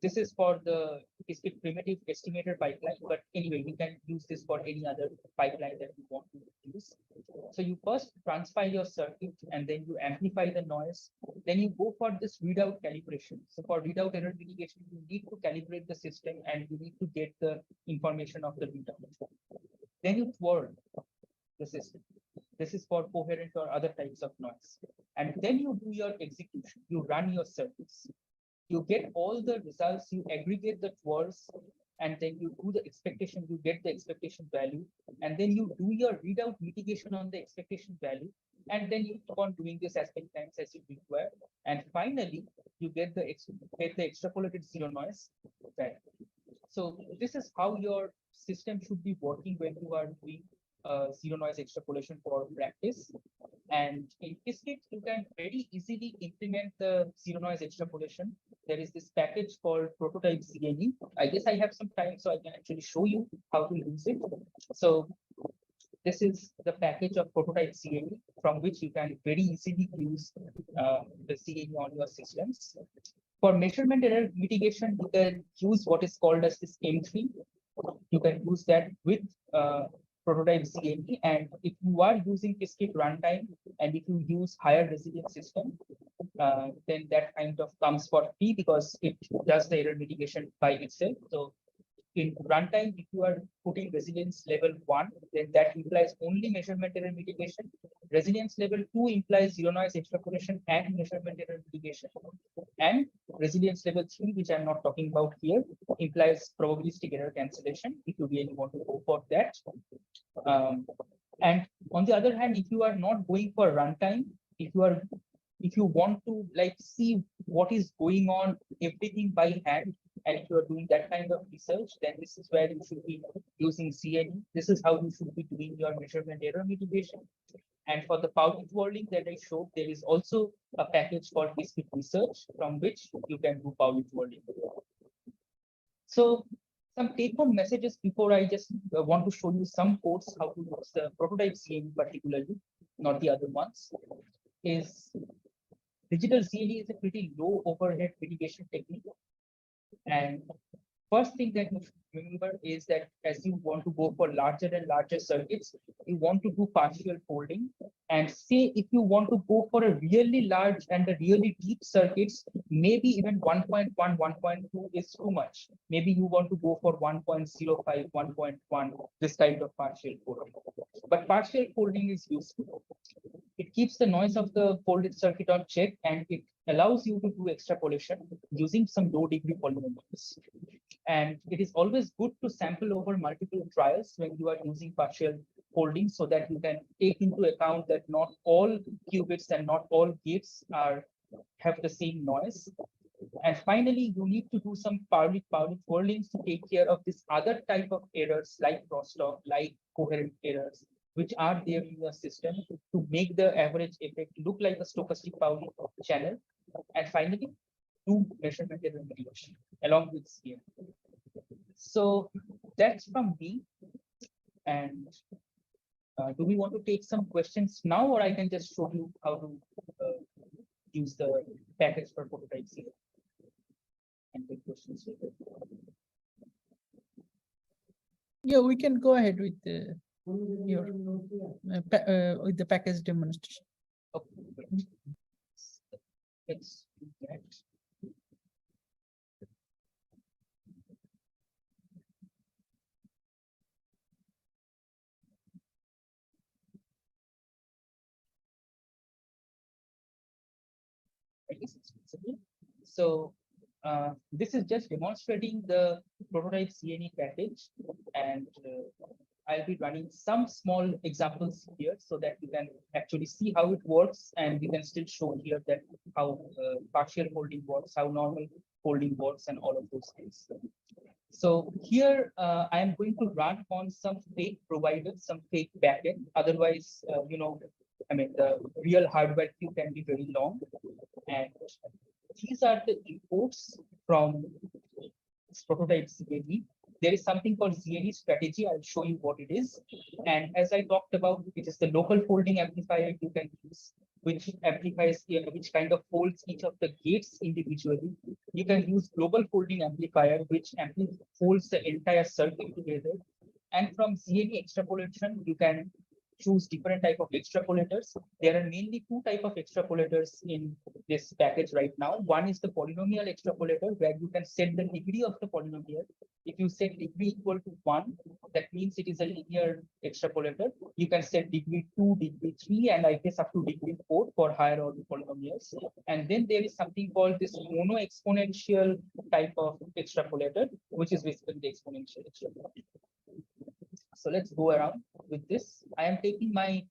this is for the discrete primitive estimator pipeline, but anyway, we can use this for any other pipeline that you want to use. So you first transpile your circuit and then you amplify the noise. Then you go for this readout calibration. So for readout error mitigation, you need to calibrate the system and you need to get the information of the readout. Then you twirl the system. This is for coherent or other types of noise. And then you do your execution. You run your circuits. You get all the results, you aggregate the twirls, and then you do the expectation, you get the expectation value, and then you do your readout mitigation on the expectation value, and then you keep on doing this as many times as you require. And finally, you get the extrapolated zero noise value. So this is how your system should be working when you are doing zero noise extrapolation for practice. And in QIQT, you can very easily implement the zero noise extrapolation. There is this package called prototype ZNE. I guess I have some time, so I can actually show you how to use it. So this is the package of prototype ZNE from which you can very easily use the ZNE on your systems. For measurement error mitigation, you can use what is called as this M3. You can use that with prototype ZNE, and if you are using QIQT runtime and if you use higher resilience system, then that kind of comes for free because it does the error mitigation by itself. So in runtime, if you are putting resilience level 1, then that implies only measurement error mitigation. Resilience level 2 implies zero noise extrapolation and measurement error mitigation. And resilience level 3, which I'm not talking about here, implies probabilistic error cancellation, if you really want to go for that. And on the other hand, if you are not going for runtime, if you want to like see what is going on, everything by hand, and if you are doing that kind of research, then this is where you should be using ZNE. This is how you should be doing your measurement error mitigation. And for the Pauli twirling that I showed, there is also a package called QIQT research from which you can do Pauli twirling. So some take-home messages before I just want to show you some codes how to use the prototype ZNE particularly, not the other ones, is digital ZNE is a pretty low overhead mitigation technique. And First thing that you should remember is that as you want to go for larger and larger circuits, you want to do partial folding. And say if you want to go for a really large and a really deep circuits, maybe even 1.1, 1.2 is too much. Maybe you want to go for 1.05, 1.1, this kind of partial folding. But partial folding is useful. It keeps the noise of the folded circuit on check, and it allows you to do extrapolation using some low degree polynomials. And it is always good to sample over multiple trials when you are using partial folding, so that you can take into account that not all qubits and not all gates have the same noise. And finally, you need to do some Pauli foldings to take care of this other type of errors like crosstalk, like coherent errors, which are there in your system to make the average effect look like a stochastic Pauli channel. And finally, do measurement and remediation along with scale. So that's from me. And do we want to take some questions now, or I can just show you how to use the package for prototypes here and take questions later? Yeah, we can go ahead with with the package demonstration. Okay, great. Let's do that. So this is just demonstrating the prototype CNE package, and I'll be running some small examples here so that you can actually see how it works, and we can still show here that how partial folding works, how normal folding works, and all of those things. So here I am going to run on some fake providers, some fake backend. Otherwise, I mean, the real hardware queue can be very long. And these are the inputs from this prototype CNE. There is something called CNE strategy. I'll show you what it is. And as I talked about, it is the local folding amplifier you can use, which amplifies, which kind of folds each of the gates individually. You can use global folding amplifier, which folds the entire circuit together. And from CNE extrapolation, you can choose different type of extrapolators. There are mainly two type of extrapolators in this package right now. One is the polynomial extrapolator, where you can set the degree of the polynomial. If you set degree equal to 1, that means it is a linear extrapolator. You can set degree 2, degree 3, and I guess up to degree 4 for higher order polynomials. And then there is something called this mono exponential type of extrapolator, which is basically the exponential extrapolator. So let's go around with this. I am taking my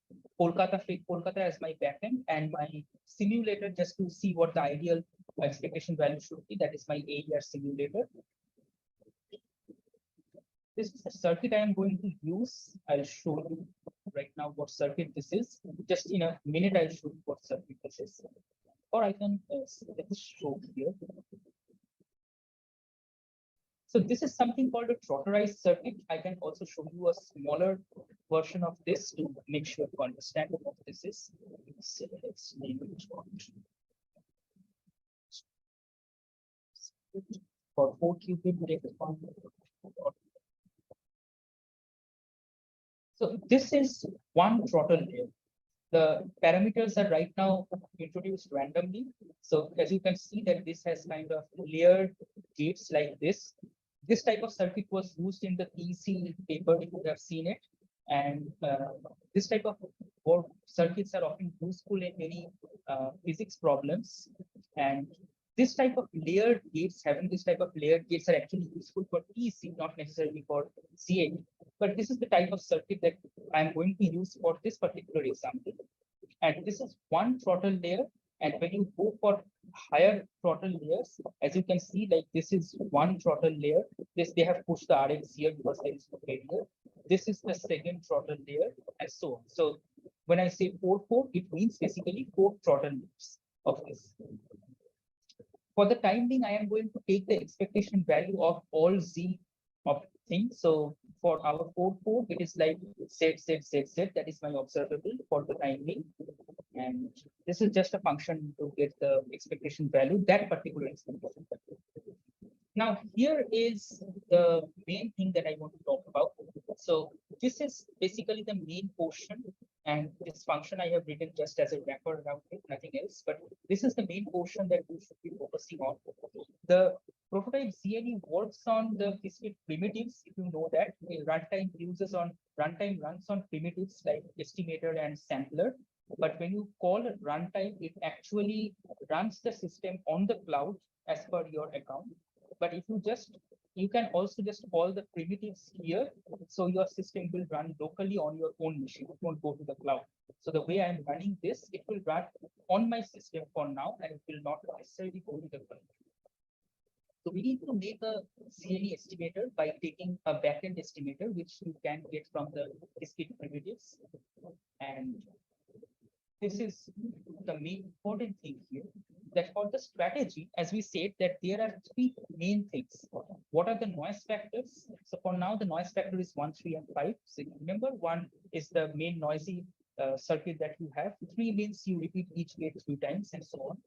fake Kolkata as my backend, and my simulator just to see what the ideal expectation value should be. That is my AER simulator. This is the circuit I am going to use. I'll show you right now what circuit this is. Just in a minute, I'll show you what circuit this is. Or I can let's show here. So this is something called a trotterized circuit. I can also show you a smaller version of this to make sure you understand what this is. So let's name it for 4 qubit. So this is one throttle layer. The parameters are right now introduced randomly. So as you can see that this has kind of layered gates like this. This type of circuit was used in the PEC paper, if you have seen it. And this type of circuits are often useful in many physics problems. And this type of layered gates, having this type of layered gates are actually useful for PEC, not necessarily for CNE. But this is the type of circuit that I'm going to use for this particular example. And this is one throttle layer. And when you go for higher throttle layers, as you can see, like this is one throttle layer. They have pushed the RX here because there is no failure. This is the second throttle layer, and so on. So when I say 4-4, it means basically 4 throttle layers of this. For the time being, I am going to take the expectation value of all Z of things. So for our 4-4, it is like Z. That is my observable for the time being. And this is just a function to get the expectation value, that particular expectation value. Now, here is the main thing that I want to talk about. So this is basically the main portion, and this function I have written just as a wrapper around it, nothing else. But this is the main portion that we should be focusing on. The prototype ZNE works on the QIQT primitives. If you know that, runtime runs on primitives like estimator and sampler. But when you call a runtime, it actually runs the system on the cloud as per your account. But if you can also just call the primitives here, so your system will run locally on your own machine. It won't go to the cloud. So the way I'm running this, it will run on my system for now, and it will not necessarily go to the cloud. So we need to make a ZNE estimator by taking a backend estimator, which you can get from the QIQT primitives. And this is the main important thing here, that for the strategy, as we said, that there are three main things. What are the noise factors? So for now, the noise factor is 1, 3, and 5. So remember, 1 is the main noisy circuit that you have. 3 means you repeat each gate 3 times, and so on.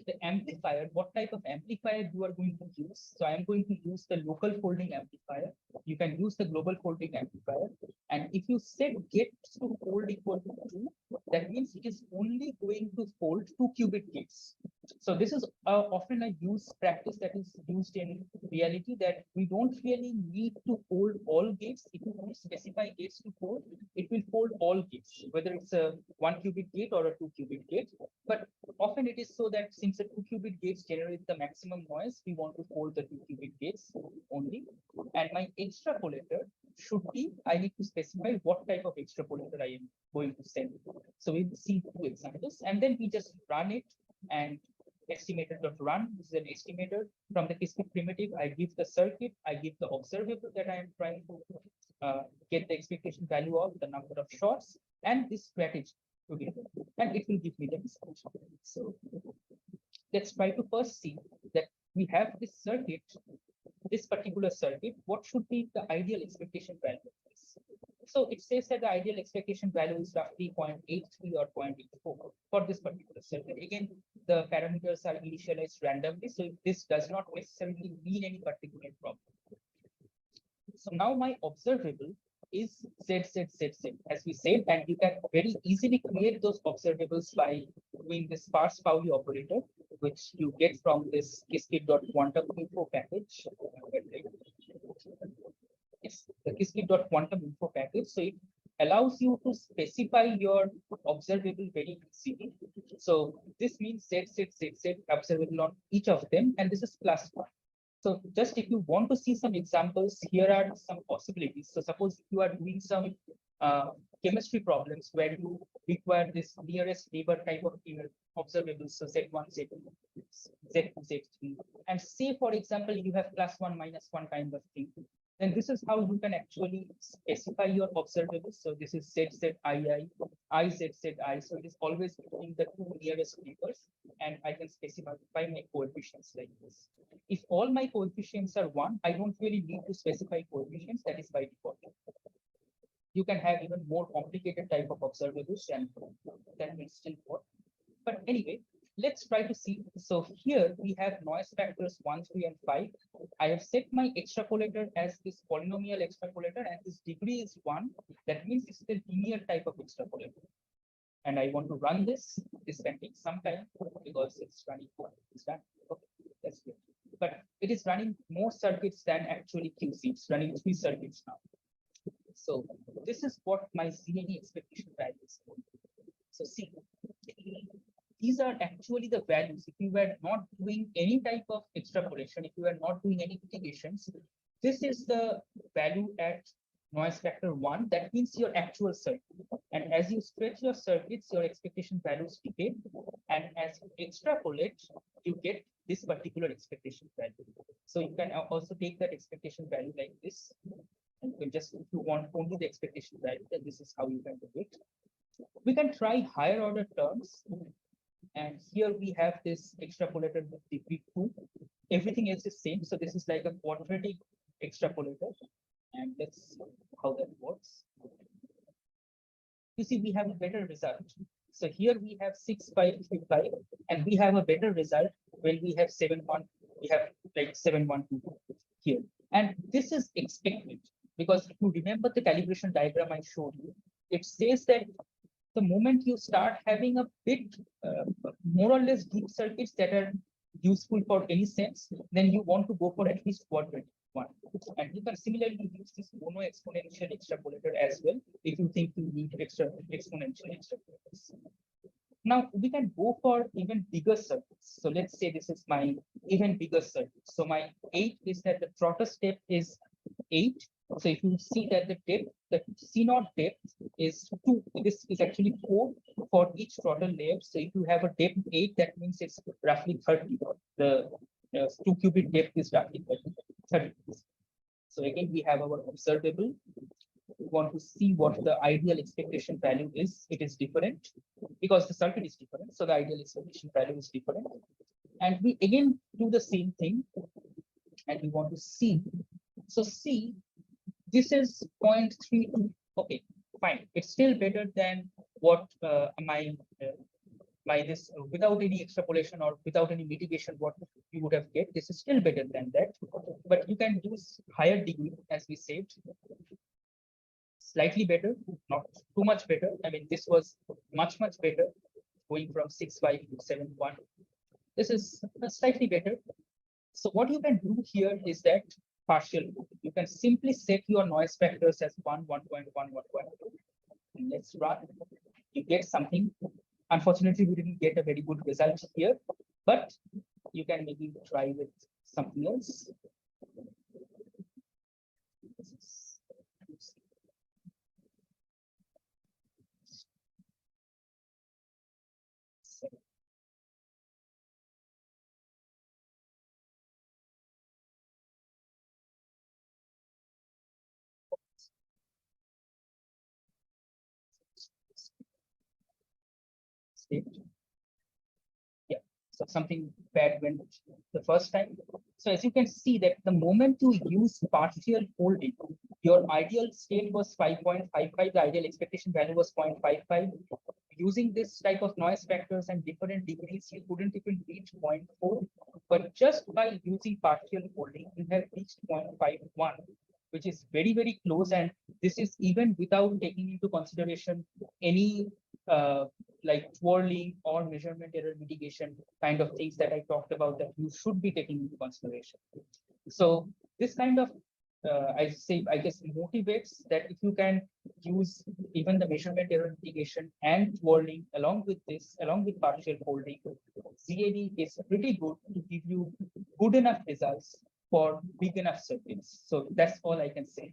The amplifier, what type of amplifier you are going to use? So I am going to use the local folding amplifier. You can use the global folding amplifier. And if you set gates to fold equal to 2, that means it is only going to fold 2 qubit gates. So this is often a use practice that is used in reality, that we don't really need to fold all gates. If you want to specify gates to fold, it will fold all gates, whether it's a 1 qubit gate or a 2 qubit gate. But often it is so that since the 2 qubit gates generate the maximum noise, we want to fold the 2 qubit gates only. And my extrapolator should be, I need to specify what type of extrapolator I am going to send. So we will see 2 examples, and then we just run it, and estimator.run is an estimator. From the QIQT primitive, I give the circuit, I give the observable that I am trying to get the expectation value of, the number of shots, and this strategy together, and it will give me the result. So let's try to first see that we have this circuit, this particular circuit. What should be the ideal expectation value of this? So it says that the ideal expectation value is roughly 0.83 or 0.84 for this particular circuit. Again, the parameters are initialized randomly, so this does not necessarily mean any particular problem. So now my observable is Z, as we said, and you can very easily create those observables by doing this parse Pauli operator, which you get from this QIQT.quantum info package. It's the QIQT.quantum info package. So it allows you to specify your observable very easily. So this means Z, observable on each of them, and this is +1. So just if you want to see some examples, here are some possibilities. So suppose you are doing some chemistry problems where you require this nearest neighbor type of observables, so Z1, Z2, Z2, Z3, and say, for example, you have +1, -1 kind of thing. Then this is how you can actually specify your observables. So this is ZZII, IZZI. So it is always between the 2 nearest neighbors, and I can specify my coefficients like this. If all my coefficients are 1, I don't really need to specify coefficients. That is by default. You can have even more complicated type of observables, and that will still work. But anyway, let's try to see. So here we have noise factors 1, 3, and 5. I have set my extrapolator as this polynomial extrapolator, and this degree is 1. That means it's the linear type of extrapolator. And I want to run this. This can take some time because it's running. It's done. Okay, that's good. But it is running more circuits than actually QC. It's running 3 circuits now. So this is what my ZNE expectation value is. So see, these are actually the values. If you were not doing any type of extrapolation, if you were not doing any mitigations, this is the value at noise factor 1. That means your actual circuit. And as you stretch your circuits, your expectation values decay. And as you extrapolate, you get this particular expectation value. So you can also take that expectation value like this. And you can just, if you want only the expectation value, then this is how you can do it. We can try higher order terms. And here we have this extrapolator with degree 2. Everything else is same. So this is like a quadratic extrapolator. And let's see how that works. You see, we have a better result. So here we have 6, 5, 3, 5, and we have a better result when we have 7, 1, we have like 712 here. And this is expected because if you remember the calibration diagram I showed you, it says that the moment you start having a bit more or less deep circuits that are useful for any sense, then you want to go for at least quadrant one. And you can similarly use this mono exponential extrapolator as well if you think you need exponential extrapolators. Now we can go for even bigger circuits. So let's say this is my even bigger circuit. So my 8 is that the trotter step is 8. So if you see that the depth, the C0 depth is 2, this is actually 4 for each trotter layer. So if you have a depth 8, that means it's roughly 30. The 2 qubit depth is roughly 30. So again, we have our observable. We want to see what the ideal expectation value is. It is different because the circuit is different. So the ideal expectation value is different. And we again do the same thing. And we want to see. So see, this is 0.32. Okay, fine. It's still better than what my this without any extrapolation or without any mitigation, what you would have get. This is still better than that. But you can use higher degree, as we said. Slightly better, not too much better. I mean, this was much better, going from 6.5 to 7.1. This is slightly better. So what you can do here is that partial. You can simply set your noise factors as 1, 1.1, 1.2. Let's run. You get something. Unfortunately, we didn't get a very good result here, but you can maybe try with something else. Yeah, so something bad went the first time. So as you can see that the moment you use partial folding, your ideal state was 5.55, the ideal expectation value was 0.55. Using this type of noise factors and different degrees, you couldn't even reach 0.4, but just by using partial folding, you have reached 0.51, which is very close. And this is even without taking into consideration any like twirling or measurement error mitigation kind of things that I talked about that you should be taking into consideration. So this kind of I guess motivates that if you can use even the measurement error mitigation and twirling along with this, along with partial folding, ZAD is pretty good to give you good enough results for big enough circuits. So that's all I can say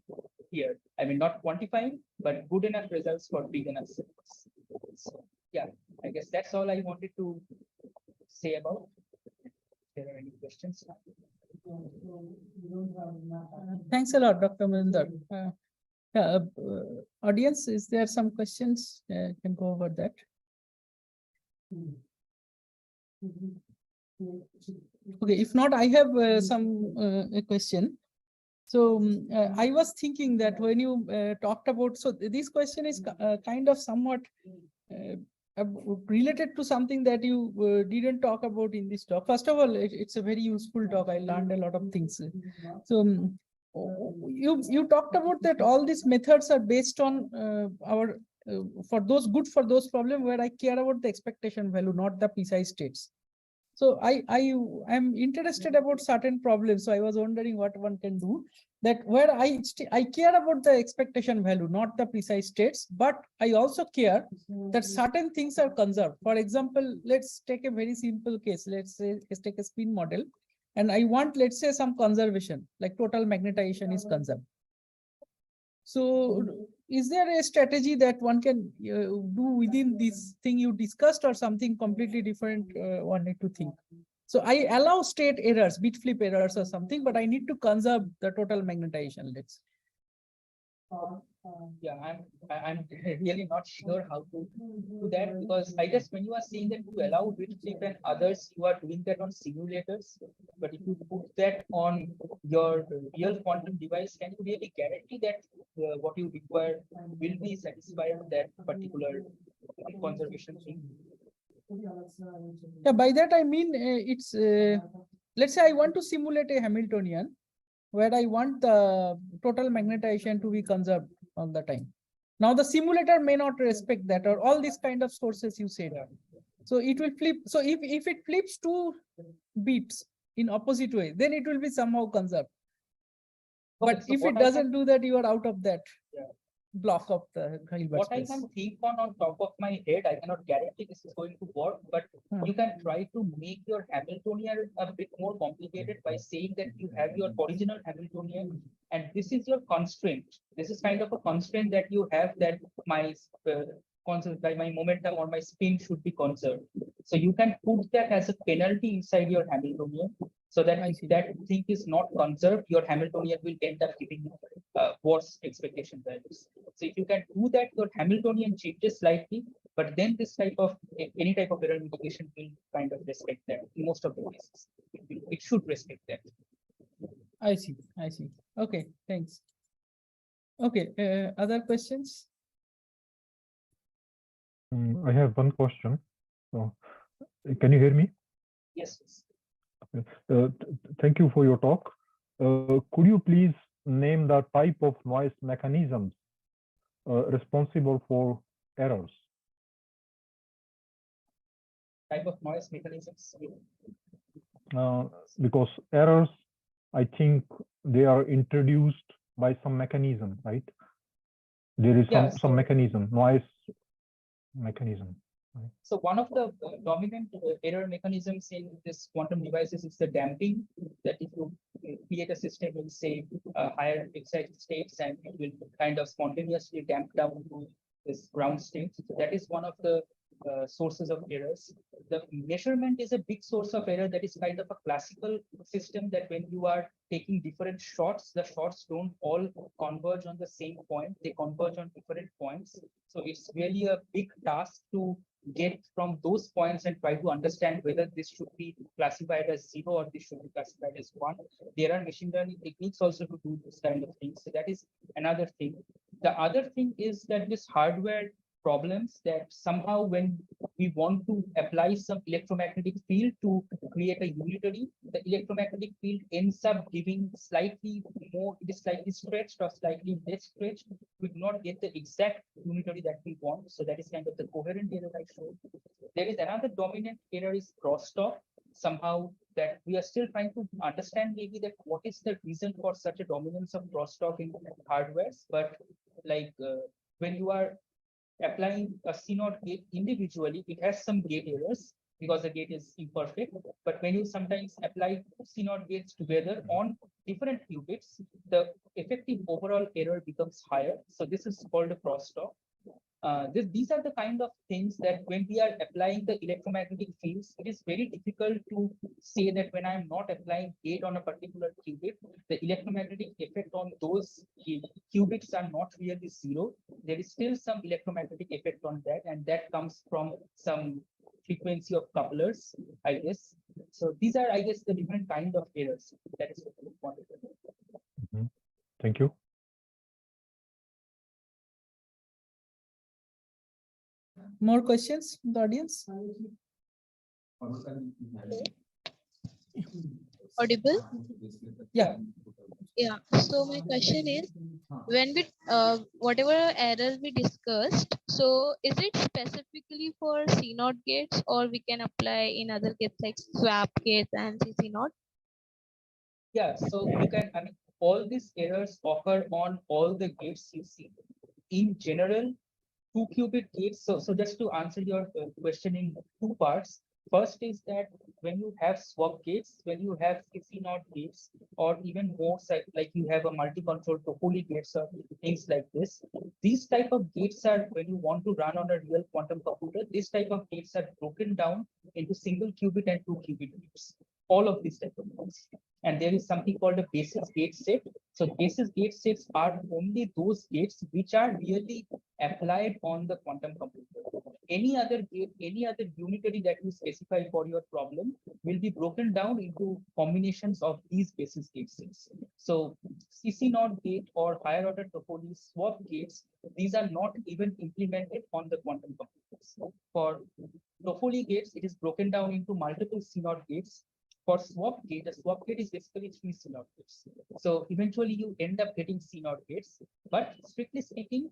here. I mean, not quantifying, but good enough results for big enough circuits. So yeah, I guess that's all I wanted to say about. If there are any questions now. Thanks a lot, Dr. Majumdar. Audience, is there some questions? Can go over that. Okay, if not, I have some a question. So I was thinking that when you talked about, so this question is kind of somewhat related to something that you didn't talk about in this talk. First of all, it's a very useful talk. I learned a lot of things. So you talked about that all these methods are based on our for those problems where I care about the expectation value, not the precise states. So I am interested about certain problems. So I was wondering what one can do, that where I care about the expectation value, not the precise states, but I also care that certain things are conserved. For example, let's take a very simple case. Let's take a spin model, and I want, let's say, some conservation, like total magnetization is conserved. So is there a strategy that one can do within this thing you discussed, or something completely different one need to think? So I allow state errors, bit flip errors or something, but I need to conserve the total magnetization. Let's. Yeah, I'm really not sure how to do that, because I guess when you are saying that you allow bit flip and others, you are doing that on simulators. But if you put that on your real quantum device, can you really guarantee that what you require will be satisfied with that particular conservation thing? Yeah, by that I mean it's let's say I want to simulate a Hamiltonian where I want the total magnetization to be conserved all the time. Now the simulator may not respect that, or all these kind of sources you said. So it will flip. So if it flips 2 beeps in opposite way, then it will be somehow conserved. Okay, But so if what it I can- doesn't do that, you are out of that Yeah. block of the Hilbert What I space. can think on top of my head, I cannot guarantee this is going to work, but you can try to make your Hamiltonian a bit more complicated by saying that you have your original Hamiltonian, and this is your constraint. This is kind of a constraint that you have, that my by my momentum or my spin should be conserved. So you can put that as a penalty inside your Hamiltonian, so that I if see. that thing is not conserved, your Hamiltonian will end up giving worse expectation values. So if you can do that, your Hamiltonian changes slightly, but then this type of any type of error mitigation will kind of respect that in most of the cases. It should respect that. I see. I see. Okay, thanks. Okay, other questions? I have one question. So, can you hear me? Yes. Thank you for your talk. Could you please name the type of noise mechanisms responsible for errors? Type of noise mechanisms. Because errors, I think they are introduced by some mechanism, right? There is Yeah, some mechanism, noise mechanism. So one of the dominant error mechanisms in this quantum devices is the damping, that if you create a system in, say, higher excited states, and it will kind of spontaneously damp down to this ground state. So that is one of the sources of errors. The measurement is a big source of error. That is kind of a classical system, that when you are taking different shots, the shots don't all converge on the same point. They converge on different points. So it's really a big task to get from those points and try to understand whether this should be classified as 0 or this should be classified as 1. There are machine learning techniques also to do this kind of thing. So that is another thing. The other thing is that this hardware problems, that somehow when we want to apply some electromagnetic field to create a unitary, the electromagnetic field ends up giving slightly more, it is slightly stretched or slightly less stretched. We do not get the exact unitary that we want. So that is kind of the coherent error I showed. There is another dominant error is crosstalk. Somehow that we are still trying to understand maybe that what is the reason for such a dominance of crosstalk in hardwares. But like when you are applying a CNOT gate individually, it has some gate errors because the gate is imperfect. But when you sometimes apply CNOT gates together on different qubits, the effective overall error becomes higher. So this is called a crosstalk. These are the kind of things that when we are applying the electromagnetic fields, it is very difficult to say that when I'm not applying gate on a particular qubit, the electromagnetic effect on those qubits are not really 0. There is still some electromagnetic effect on that, and that comes from some frequency of couplers, I guess. So these are, I guess, the different kind of errors. That is what we wanted to do. Thank you. More questions from the audience? Audible? Yeah. Yeah. So my question is, when we whatever errors we discussed, so is it specifically for CNOT gates, or we can apply in other gates like swap gates and CC0? Yeah, so you can, I mean, all these errors occur on all the gates you see. In general, 2-qubit gates. So just to answer your question in 2 parts. First is that when you have swap gates, when you have CC0 gates, or even more like you have a multi-control Toffoli gates or things like this, these type of gates are, when you want to run on a real quantum computer, this type of gates are broken down into single qubit and 2-qubit gates. All of these type of gates. And there is something called a basis gate set. So basis gate sets are only those gates which are really applied on the quantum computer. Any other gate, any other unitary that you specify for your problem will be broken down into combinations of these basis gate sets. So CC0 gate or higher order Toffoli swap gates, these are not even implemented on the quantum computers. For Toffoli gates, it is broken down into multiple CNOT gates. for swap gate, a swap gate is basically 3 CNOT gates. So eventually you end up getting CNOT gates, but strictly speaking,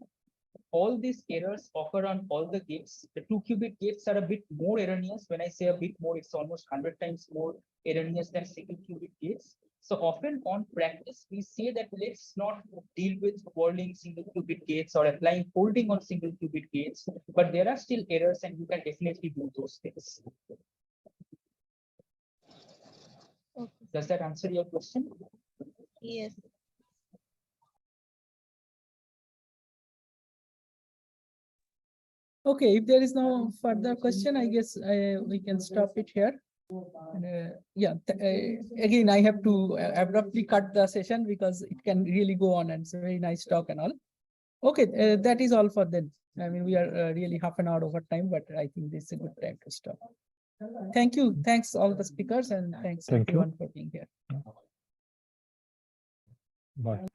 all these errors occur on all the gates. The 2-qubit gates are a bit more erroneous. When I say a bit more, it's almost 100 times more erroneous than single qubit gates. So often on practice, we say that let's not deal with twirling single qubit gates or applying folding on single qubit gates, but there are still errors and you can definitely do those things. Okay. Does that answer your question? Yes. Okay, if there is no further question, I guess we can stop it here. And, yeah, again, I have to abruptly cut the session because it can really go on and it's a very nice talk and all. Okay, that is all for then. I mean, we are really half an hour over time, but I think this is a good time to stop. Thank you. Thanks all the speakers and thanks Thank you. everyone for being here. Bye.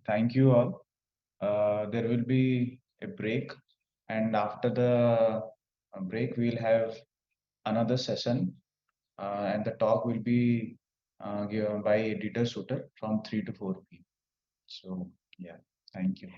Thank you all. There will be a break, and after the break, we'll have another session, and the talk will be given by Editor Suter from 3 to 4 p.m. So, yeah, thank you.